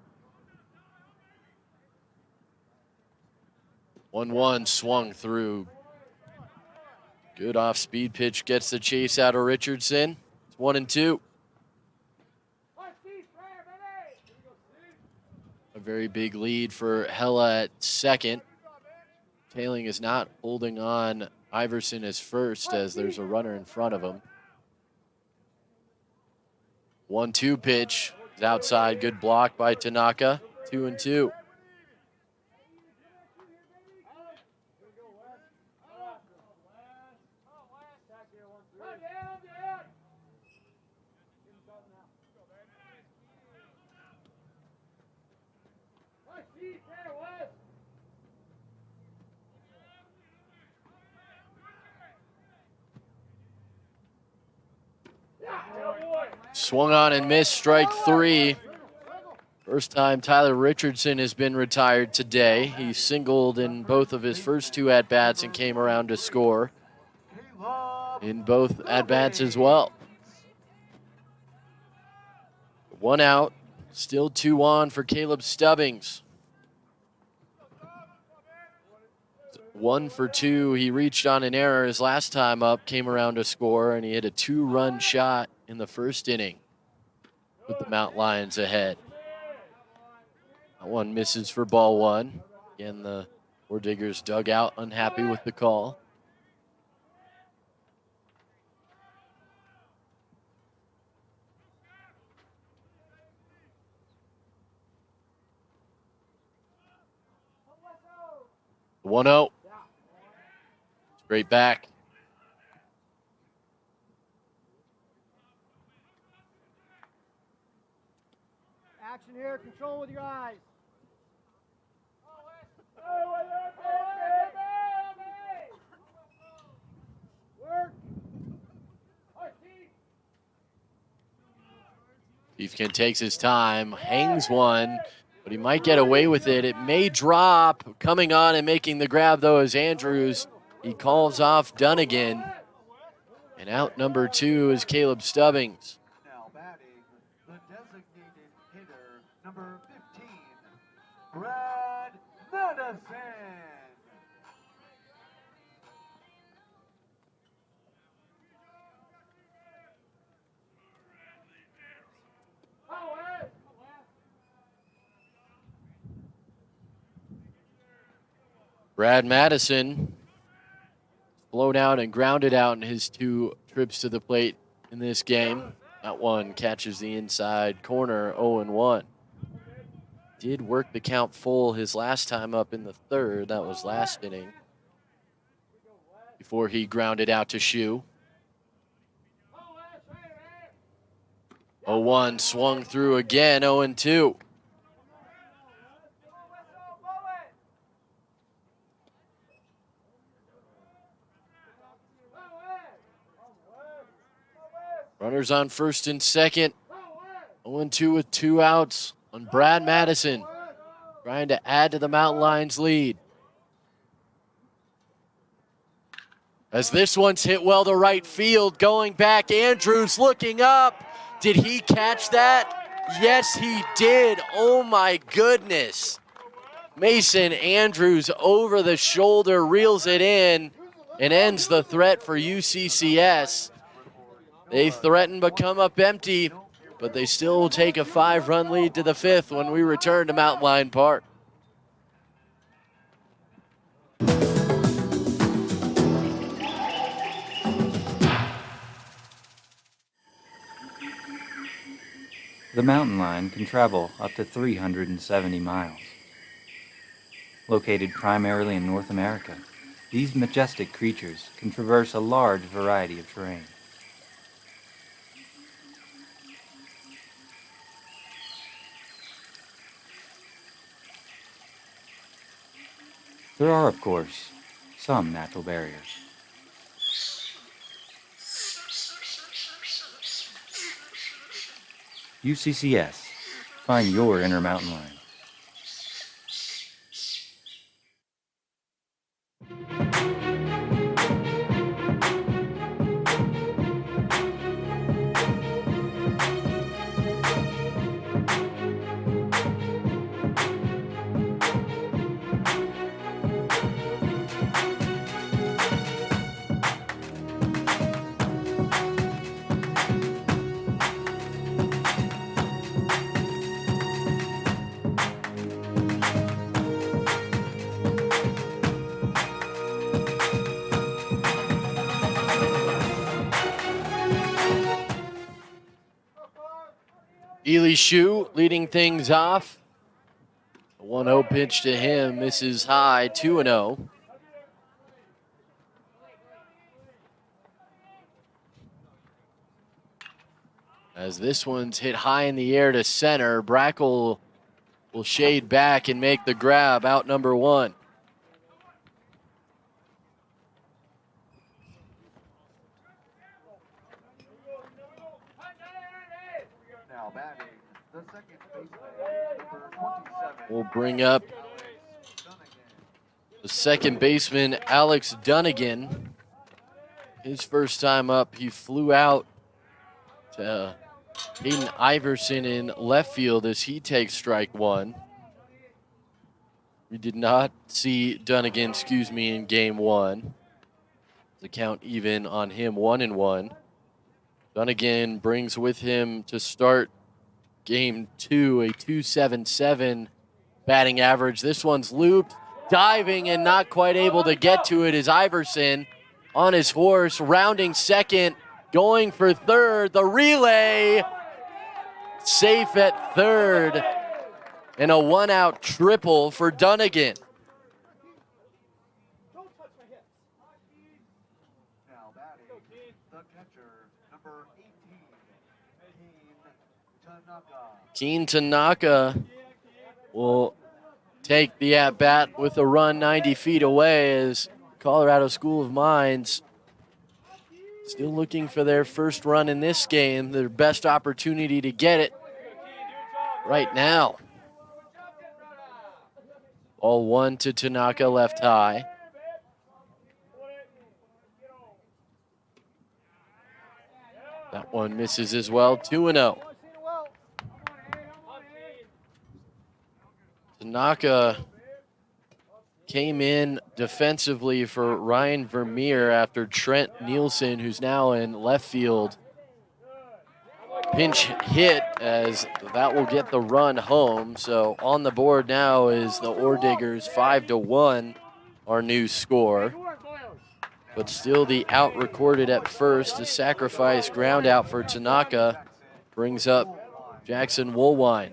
1-1 swung through. Good off-speed pitch gets the chase out of Richardson. It's 1-2. A very big lead for Hella at second. Tailing is not holding on Iverson as first as there's a runner in front of him. 1-2 pitch is outside. Good block by Tanaka. 2-2. Swung on and missed, strike 3. First time Tyler Richardson has been retired today. He singled in both of his first 2 at-bats and came around to score in both at-bats as well. 1 out, still 2 on for Caleb Stubbings. 1 for 2. He reached on an error his last time up, came around to score, and he hit a 2-run shot in the first inning. Put the Mount Lions ahead. That one misses for ball 1. Again, the Ore Diggers dugout unhappy with the call. The 1-0. Straight back. Action here, control with your eyes. Work. Beefkin takes his time, hangs one, but he might get away with it. It may drop. Coming on and making the grab, though, is Andrews. He calls off Dunnigan. And out number 2 is Caleb Stubbings. Now batting, the designated hitter, number 15, Brad Madison. Brad Madison blown out and grounded out in his 2 trips to the plate in this game. That one catches the inside corner, 0-1. Did work the count full his last time up in the 3rd. That was last inning. Before he grounded out to Shoe. 0-1 swung through again, 0-2. Runners on first and second. 0-2 with 2 outs on Brad Madison. Trying to add to the Mountain Lions lead. As this one's hit well to right field, going back, Andrews looking up. Did he catch that? Yes, he did. Oh my goodness. Mason Andrews over the shoulder, reels it in, and ends the threat for UCCS. They threaten but come up empty, but they still take a 5-run lead to the 5th when we return to Mountain Lion Park. The mountain lion can travel up to 370 miles. Located primarily in North America, these majestic creatures can traverse a large variety of terrain. There are, of course, some natural barriers. UCCS. Find your inner mountain lion. Ely Shoe leading things off. A 1-0 pitch to him, misses high, 2-0. As this one's hit high in the air to center, Brackle will shade back and make the grab, out number 1. batting, the second baseman, number 27. We'll bring up the second baseman, Alex Dunnigan. His first time up, he flew out to Hayden Iverson in left field as he takes strike one. We did not see Dunnigan, in game one. The count even on him, 1-1. Dunnigan brings with him to start game two a .277 batting average. This one's looped, diving and not quite able to get to it is Iverson on his horse, rounding second, going for third. The relay, safe at third, and a one-out triple for Dunnigan. Now batting, the catcher, number 18, Keen Keen Tanaka. Tanaka will take the at-bat with a run 90 feet away as Colorado School of Mines still looking for their first run in this game, their best opportunity to get it right now. Ball one to Tanaka, left high. That one misses as well, 2-0. Tanaka came in defensively for Ryan Vermeer after Trent Nielsen, who's now in left field, pinch hit, as that will get the run home. So on the board now is the Ore Diggers 5-1, our new score. But still the out recorded at first. A sacrifice ground out for Tanaka brings up Jackson Woolwine.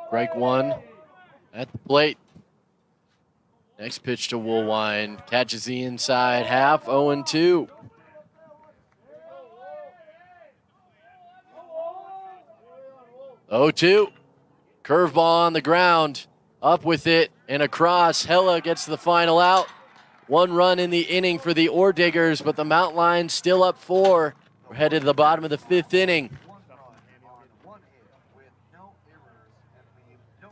Strike one at the plate. Next pitch to Woolwine. Catches the inside half, 0-2. Curveball on the ground. Up with it and across. Hella gets the final out. One run in the inning for the Ore Diggers, but the Mountain Lions still up 4. We're headed to the bottom of the 5th inning. One run on one hit with no errors and leave no.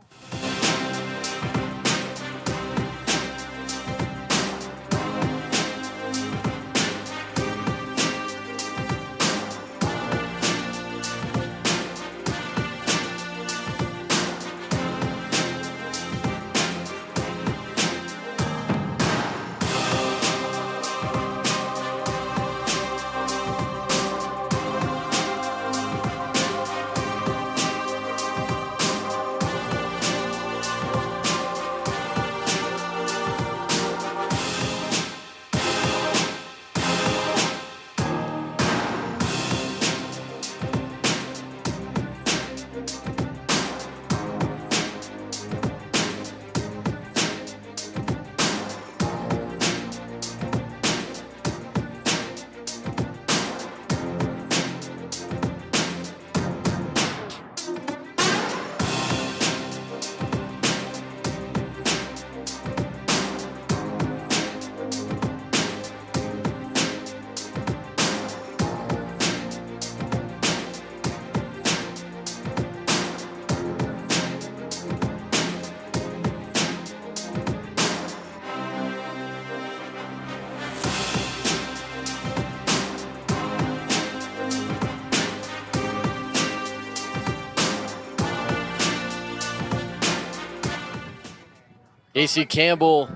Casey Campbell,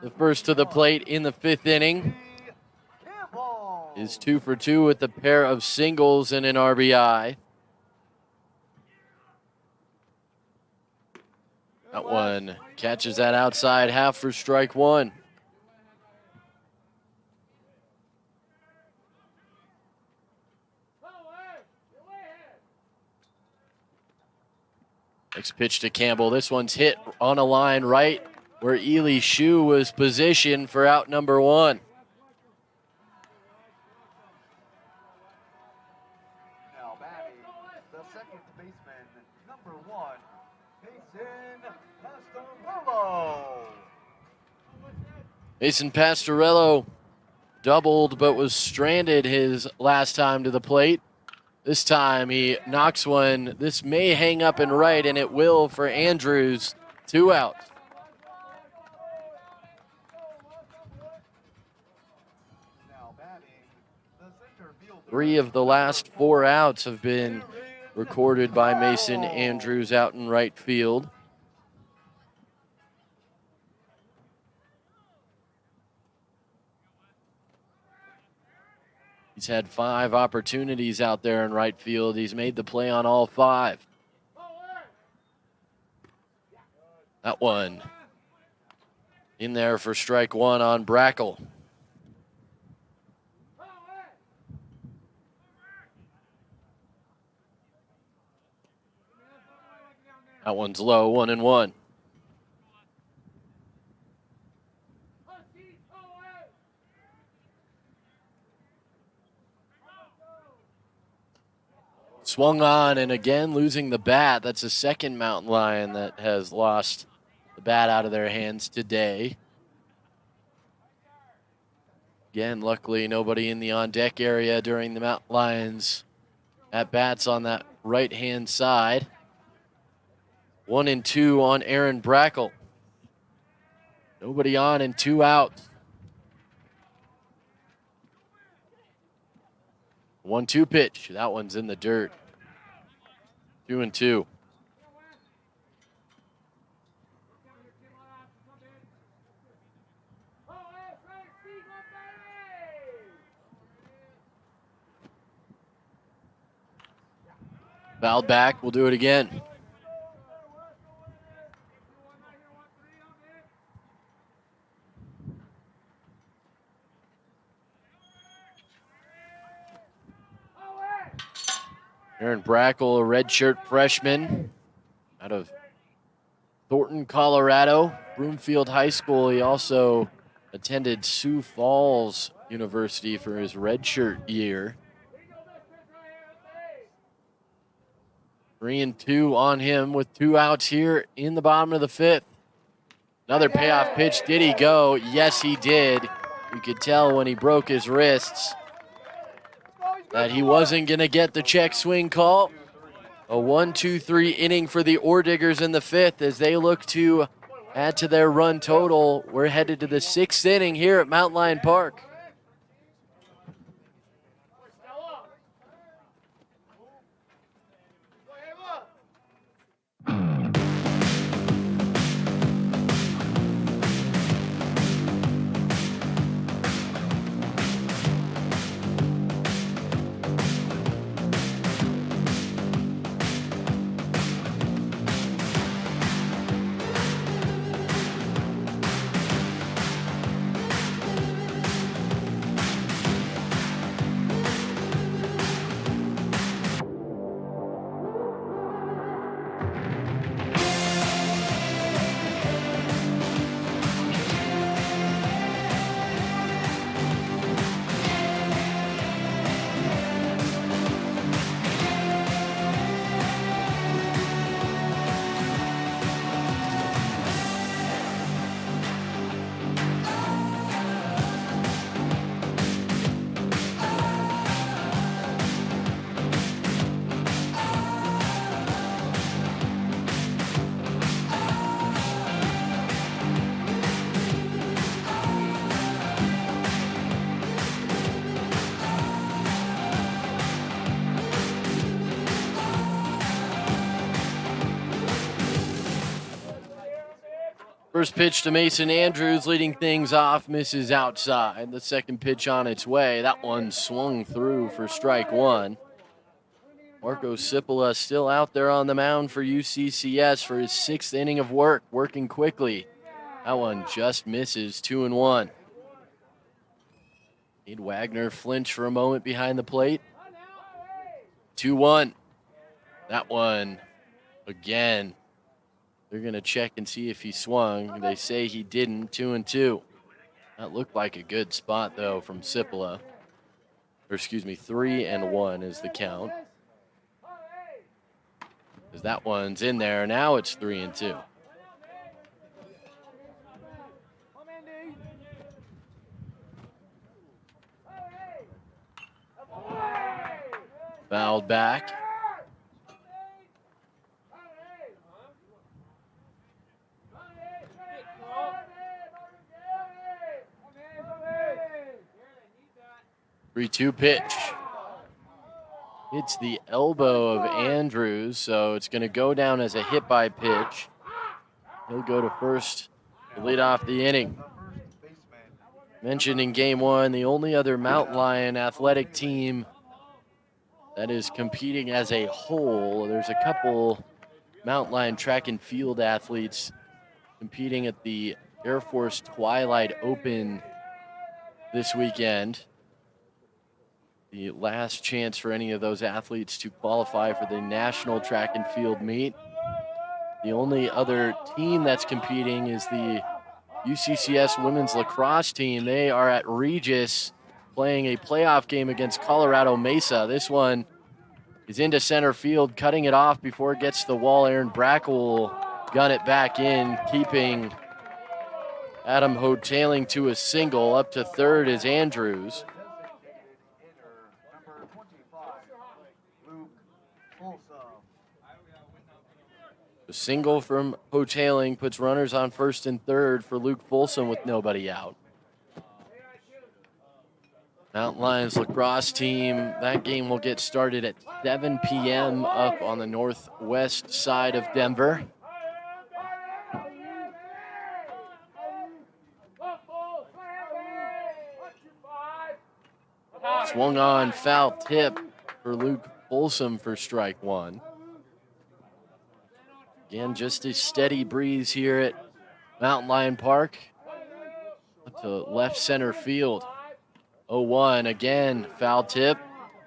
the first to the plate in the 5th inning, Campbell. is 2 for 2 with a pair of singles and an RBI. That one catches that outside half for strike one. Next pitch to Campbell. This one's hit on a line right where Ely Shu was positioned for out number 1. Now batting, the second baseman, number 1, Mason Pastorello. Mason Pastorello doubled but was stranded his last time to the plate. This time he knocks one. This may hang up and right, and it will for Andrews. 2 out. Now batting, the center fielder. 3 of the last 4 outs have been recorded by Mason Andrews out in right field. He's had 5 opportunities out there in right field. He's made the play on all 5. That one in there for strike 1 on Brackle. That one's low, 1-1. Swung on, and again losing the bat. That's the second Mountain Lion that has lost the bat out of their hands today. Again, luckily nobody in the on-deck area during the Mountain Lions at bats on that right-hand side. 1-2 on Aaron Brackle. Nobody on and 2 outs. 1-2 pitch. That one's in the dirt. 2-2. Fouled back. We'll do it again. Aaron Brackle, a redshirt freshman out of Thornton, Colorado, Broomfield High School. He also attended Sioux Falls University for his redshirt year. 3-2 on him with 2 outs here in the bottom of the 5th. Another payoff pitch. Did he go? Yes, he did. You could tell when he broke his wrists that he wasn't going to get the check swing call. A 1-2-3 inning for the Orediggers in the 5th as they look to add to their run total. We're headed to the 6th inning here at Mountain Lion Park. First pitch to Mason Andrews, leading things off, misses outside. The second pitch on its way. That one swung through for strike 1. Marco Cipolla still out there on the mound for UCCS for his 6th inning of work, working quickly. That one just misses, 2-1. Made Wagner flinch for a moment behind the plate. 2-1. That one, again, they're going to check and see if he swung. They say he didn't, 2-2. That looked like a good spot, though, from Cipolla. Or, excuse me, 3-1 is the count. As that one's in there. Now it's 3-2. Fouled back. Three-two pitch. Hits the elbow of Andrews, so it's going to go down as a hit by pitch. He'll go to first to lead off the inning. Mentioned in game one, the only other Mountain Lion athletic team that is competing as a whole. There's a couple Mountain Lion track and field athletes competing at the Air Force Twilight Open this weekend. The last chance for any of those athletes to qualify for the national track and field meet. The only other team that's competing is the UCCS women's lacrosse team. They are at Regis playing a playoff game against Colorado Mesa. This one is into center field, cutting it off before it gets to the wall. Aaron Brackle will gun it back in, keeping Adam Hotailing to a single. Up to third is Andrews. A single from Hotailing puts runners on first and third for Luke Folsom with nobody out. Mountain Lions lacrosse team, that game will get started at 7 p.m. up on the northwest side of Denver. Swung on, foul tip for Luke Folsom for strike one. Again, just a steady breeze here at Mountain Lion Park. Up to left center field. 0-1, again, foul tip,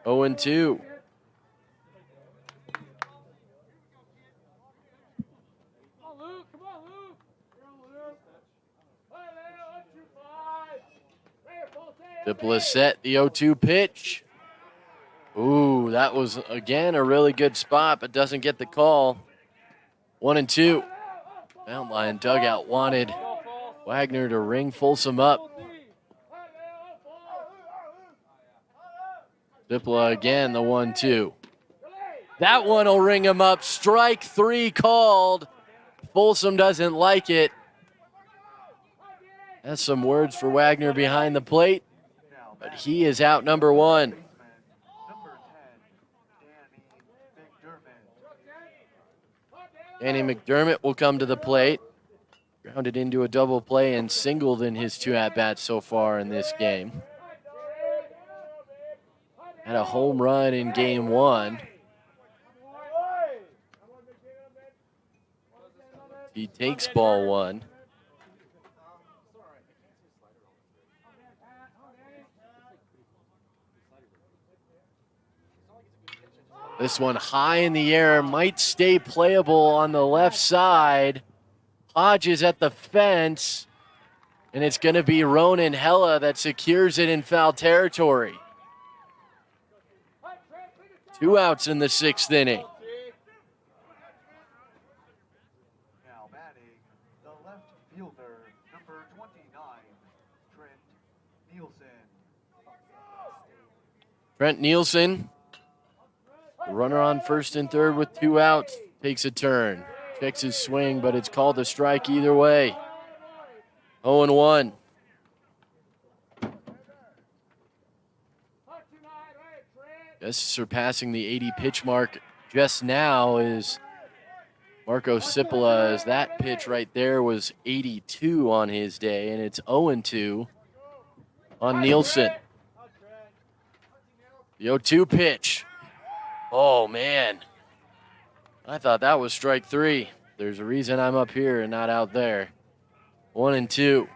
0-2. Dipla set the 0-2 pitch. Ooh, that was, again, a really good spot, but doesn't get the call. 1-2. Mountain Lion dugout wanted Wagner to ring Folsom up. Dipla again, the 1-2. That one will ring him up. Strike three called. Folsom doesn't like it. That's some words for Wagner behind the plate, but he is out number one. Danny McDermott will come to the plate. Grounded into a double play and singled in his two at-bats so far in this game. Had a home run in game one. He takes ball one. This one high in the air, might stay playable on the left side. Hodges at the fence, and it's going to be Ronan Hella that secures it in foul territory. 2 outs in the 6th inning. Now batting, the left fielder, number 29, Trent Nielsen. Trent Nielsen, runner on first and third with 2 outs, takes a turn. Checks his swing, but it's called a strike either way. 0-1. Just surpassing the 80 pitch mark just now is Marco Cipolla, as that pitch right there was 82 on his day, and it's 0-2 on Nielsen. The 0-2 pitch. Oh, man. I thought that was strike three. There's a reason I'm up here and not out there. 1-2.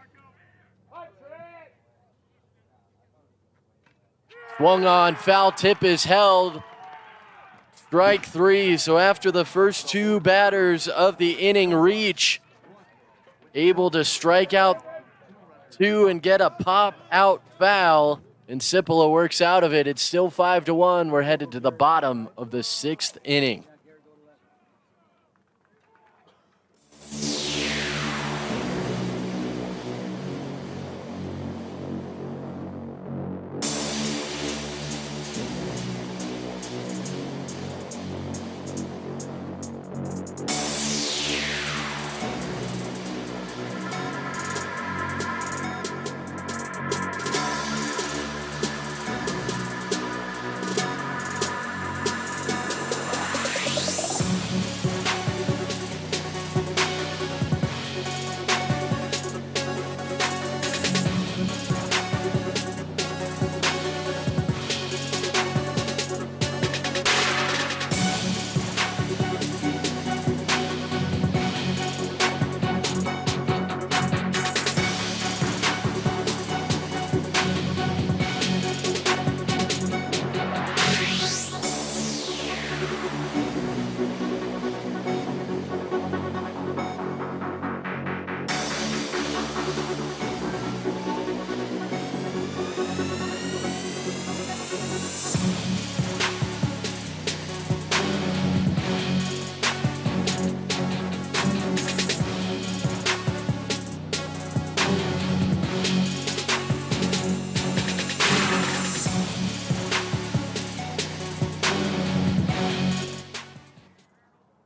Swung on, foul tip is held. Strike three. So after the first 2 batters of the inning reach, able to strike out 2 and get a pop out foul, and Cipolla works out of it. It's still 5-1. We're headed to the bottom of the 6th inning.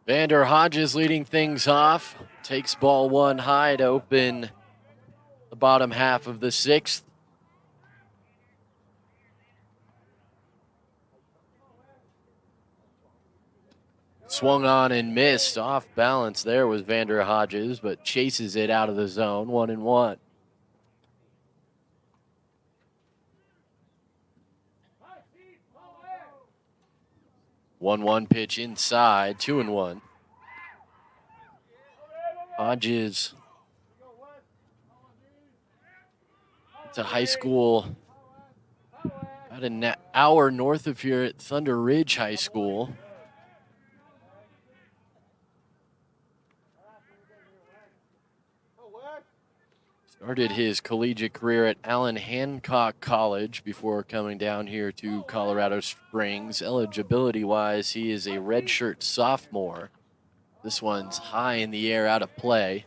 Vander Hodges leading things off. Takes ball one high to open the bottom half of the sixth. Swung on and missed. Off balance there was Vander Hodges, but chases it out of the zone. 1-1. One pitch inside, 2-1. Hodges. It's a high school about an hour north of here at Thunder Ridge High School. Started his collegiate career at Allen Hancock College before coming down here to Colorado Springs. Eligibility-wise, he is a redshirt sophomore. This one's high in the air, out of play.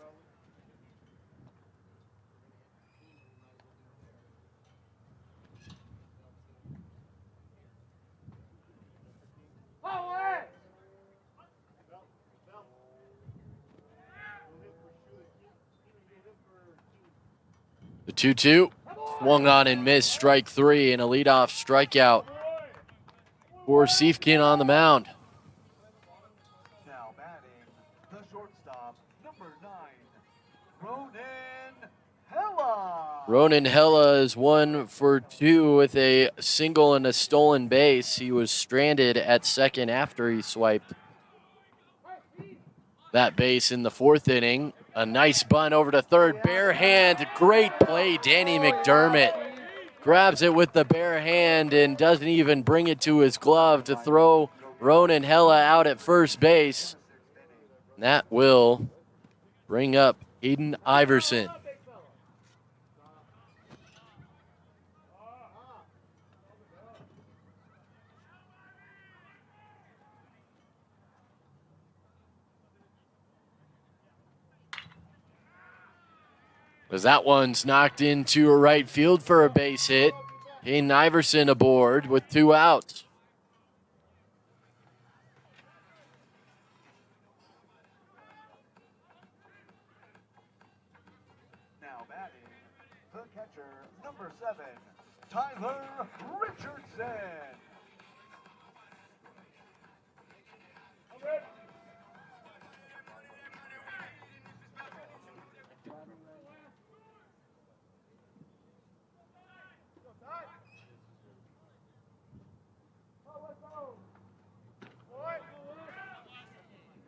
The 2-2, swung on and missed, strike three, and a leadoff strikeout for Siefkin on the mound. Now batting, the shortstop, number 9, Ronan Hella. Ronan Hella is 1 for 2 with a single and a stolen base. He was stranded at second after he swiped that base in the fourth inning. A nice bunt over to third, bare hand, great play. Danny McDermott grabs it with the bare hand and doesn't even bring it to his glove to throw Ronan Hella out at first base. And that will bring up Hayden Iverson. As that one's knocked into a right field for a base hit. Hayden Iverson aboard with 2 outs. Now batting, the catcher, number 7, Tyler Richardson.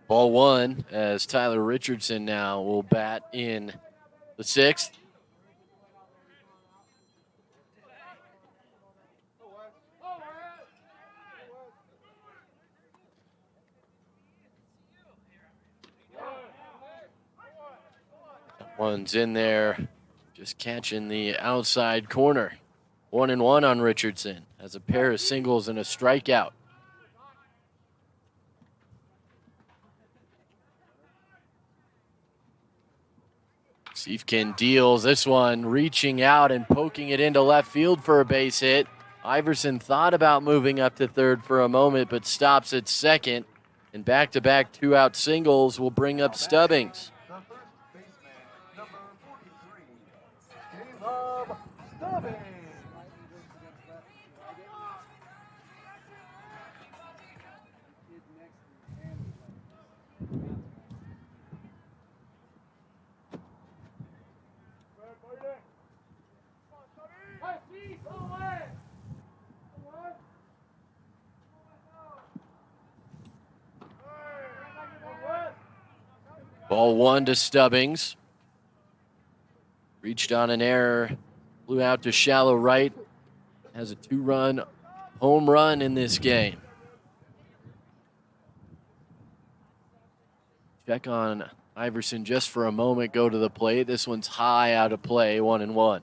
Ball one as Tyler Richardson now will bat in the sixth. That one's in there, just catching the outside corner. 1-1 on Richardson. Has a pair of singles and a strikeout. Siefkin deals this one, reaching out and poking it into left field for a base hit. Iverson thought about moving up to third for a moment, but stops at second. And back-to-back 2-out singles will bring up Stubbings. The first baseman, number 43, Caleb Stubbings. Ball one to Stubbings. Reached on an error, flew out to shallow right. Has a 2-run home run in this game. Check on Iverson just for a moment, go to the plate. This one's high, out of play, 1-1.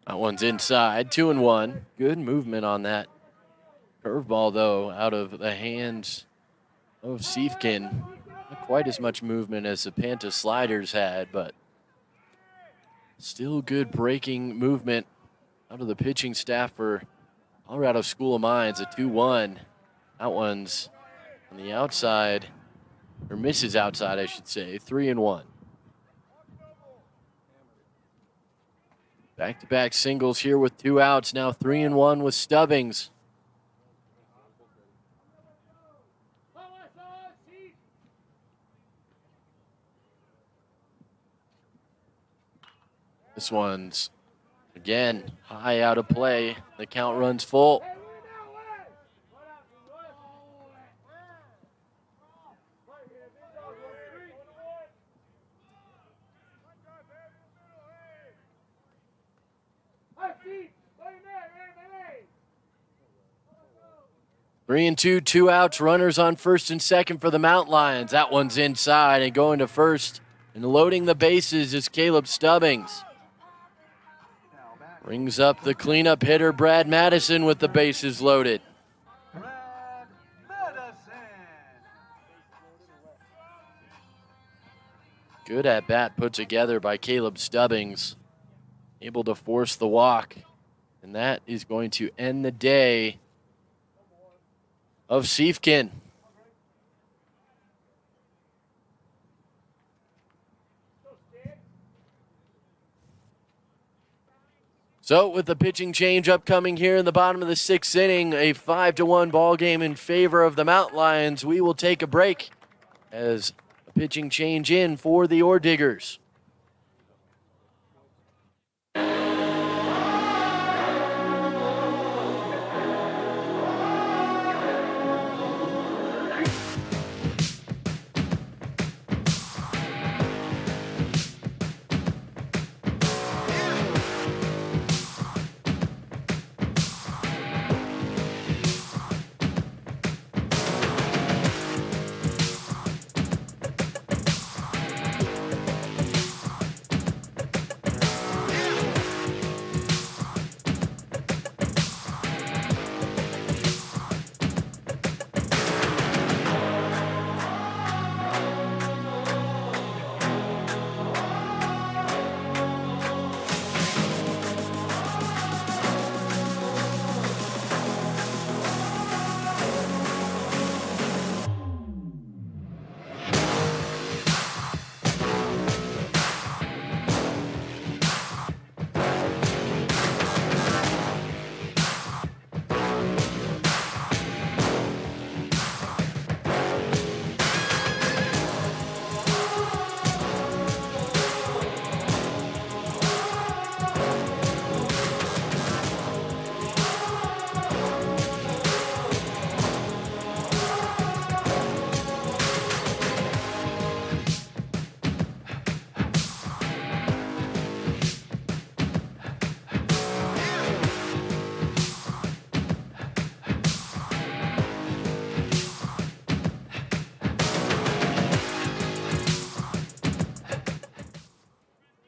That one's inside, 2-1. Good movement on that curveball, though, out of the hands of Siefkin. Not quite as much movement as the Panta sliders had, but still good breaking movement out of the pitching staff for Colorado School of Mines. A 2-1. That one's on the outside, or misses outside, I should say. 3-1. Back-to-back singles here with 2 outs. Now 3-1 with Stubbings. This one's, again, high out of play. The count runs full. Three and two, 2 outs, runners on first and second for the Mountain Lions. That one's inside, and going to first and loading the bases is Caleb Stubbings. Brings up the cleanup hitter, Brad Madison, with the bases loaded. Brad Madison. Good at bat put together by Caleb Stubbings. Able to force the walk, and that is going to end the day of Siefkin. So with the pitching change upcoming here in the bottom of the 6th inning, a 5-1 ball game in favor of the Mountain Lions, we will take a break as a pitching change in for the Ore Diggers.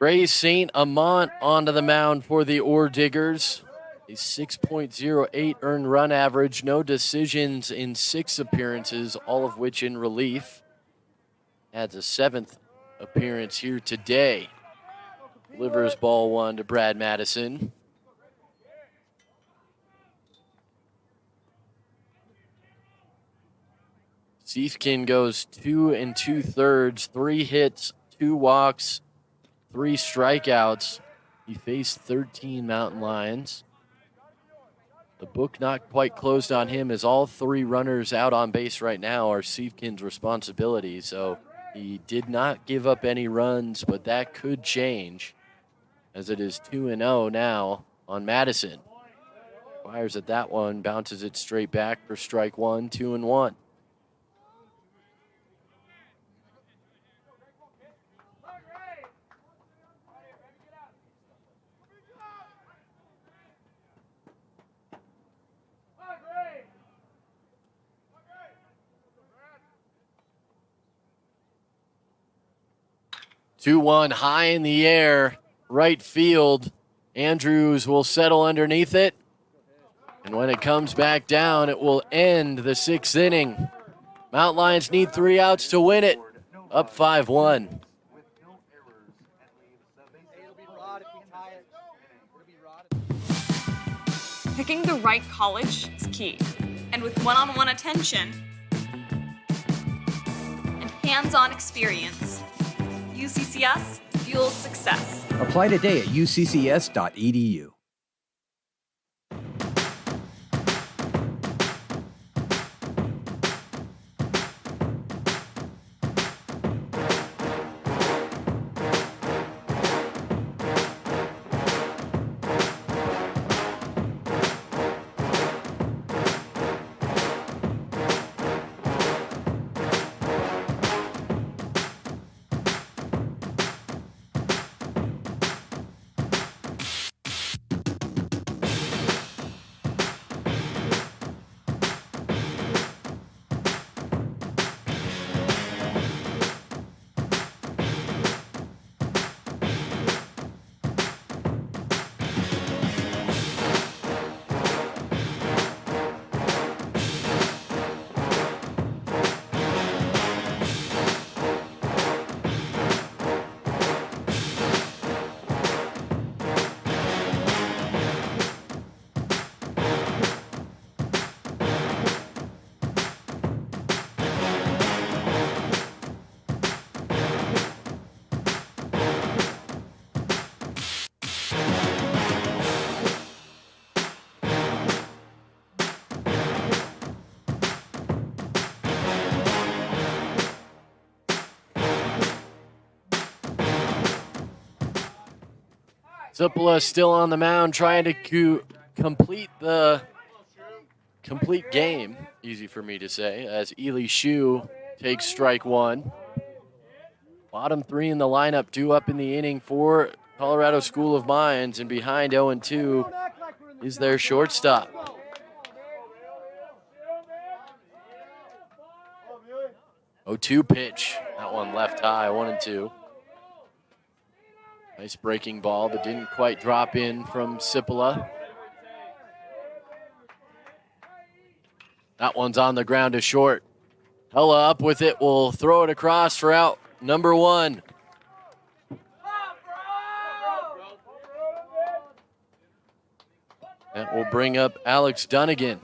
Ray St. Amant onto the mound for the Ore Diggers. A 6.08 earned run average, no decisions in 6 appearances, all of which in relief. Adds a 7th appearance here today. Delivers ball 1 to Brad Madison. Siefkin goes 2 2/3, 3 hits, 2 walks, 3 strikeouts. He faced 13 Mountain Lions. The book not quite closed on him, as all 3 runners out on base right now are Siefkin's responsibility. So he did not give up any runs, but that could change, as it is 2-0 now on Madison. Fires at that one, bounces it straight back for strike 1, 2-1. Two-one high in the air, right field, Andrews will settle underneath it. And when it comes back down, it will end the 6th inning. Mount Lions need 3 outs to win it. Up 5-1. With no errors and leaves the bases loaded. Picking the right college is key. And with one-on-one attention and hands-on experience, UCCS fuels success. Apply today at uccs.edu. Zippala still on the mound trying to complete the complete game. Easy for me to say, as Ely Shu takes strike 1. Bottom 3 in the lineup due up in the inning for Colorado School of Mines, and behind 0-2 is their shortstop. 0-2 pitch. That one left high, 1-2. Nice breaking ball, but didn't quite drop in from Zippala. That one's on the ground to short. Hella up with it, will throw it across for out number 1. That will bring up Alex Dunnigan.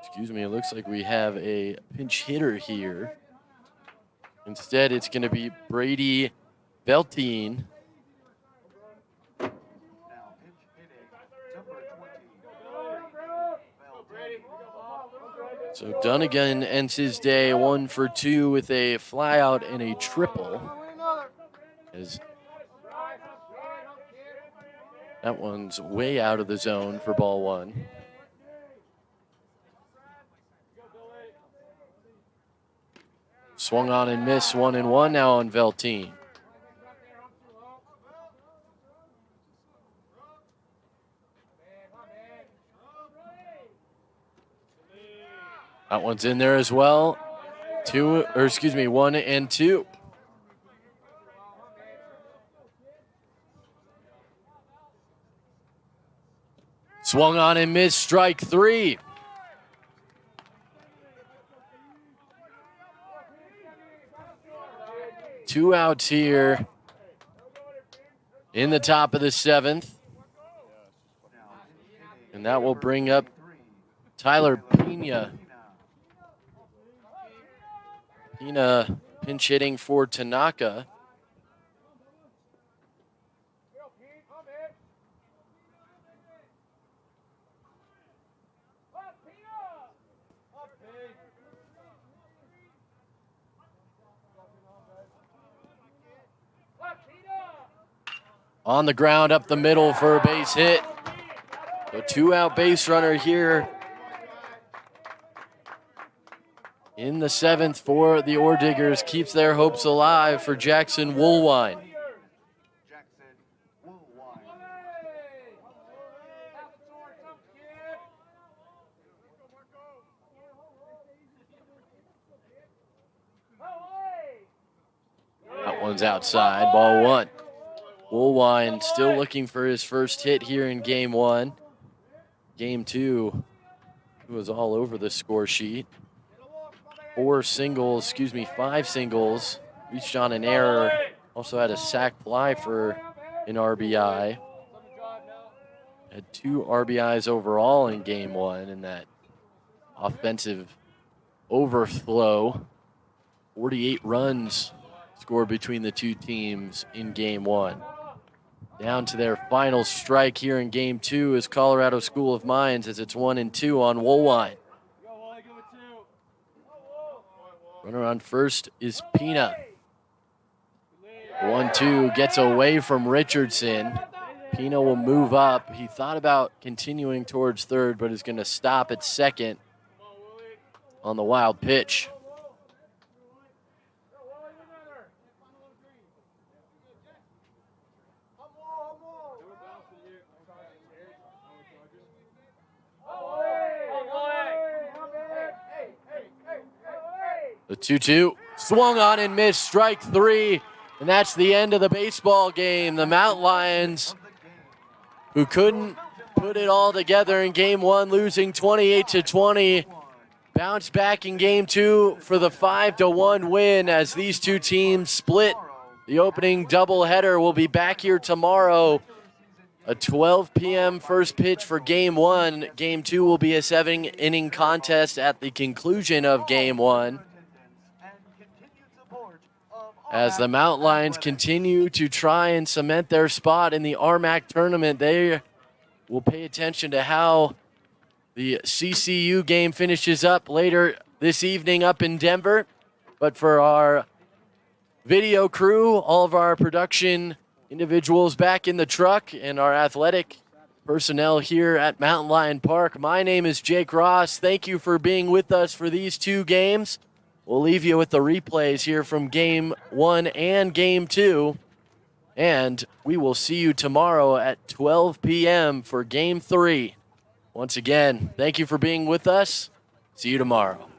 Excuse me, it looks like we have a pinch hitter here. Instead, it's going to be Brady Beltine. Now pitch hitting number 20. So Dunnigan ends his day 1 for 2 with a flyout and a triple. As that one's way out of the zone for ball 1. Swung on and missed, 1-1 now on Veltine. That one's in there as well. 1-2. Swung on and missed, strike 3. Two outs here in the top of the 7th. And that will bring up Tyler Pena. Pena pinch hitting for Tanaka. On the ground up the middle for a base hit. So 2-out base runner here in the 7th for the Ore Diggers. Keeps their hopes alive for Jackson Woolwine. Jackson Woolwine. one's outside, ball one. Woolwine still looking for his first hit here in game one. Game two, he was all over the score sheet. 5 singles, reached on an error. Also had a sac fly for an RBI. Had 2 RBIs overall in game one in that offensive overflow. 48 runs scored between the two teams in game one. Down to their final strike here in game two is Colorado School of Mines as it's 1-2 on Woolwine. Runner on first is Pina. 1-2 gets away from Richardson. Pina will move up. He thought about continuing towards third, but is going to stop at second on the wild pitch. The 2-2 swung on and missed, strike 3, and that's the end of the baseball game. The Mountain Lions, who couldn't put it all together in game one, losing 28-20, bounced back in game two for the 5-1 win as these two teams split. The opening doubleheader will be back here tomorrow. A 12 p.m. first pitch for game one. Game two will be a 7-inning contest at the conclusion of game one. As the Mountain Lions continue to try and cement their spot in the RMAC tournament, they will pay attention to how the CCU game finishes up later this evening up in Denver. But for our video crew, all of our production individuals back in the truck, and our athletic personnel here at Mountain Lion Park, my name is Jake Ross. Thank you for being with us for these two games. We'll leave you with the replays here from game one and game two. And we will see you tomorrow at 12 p.m. for game three. Once again, thank you for being with us. See you tomorrow.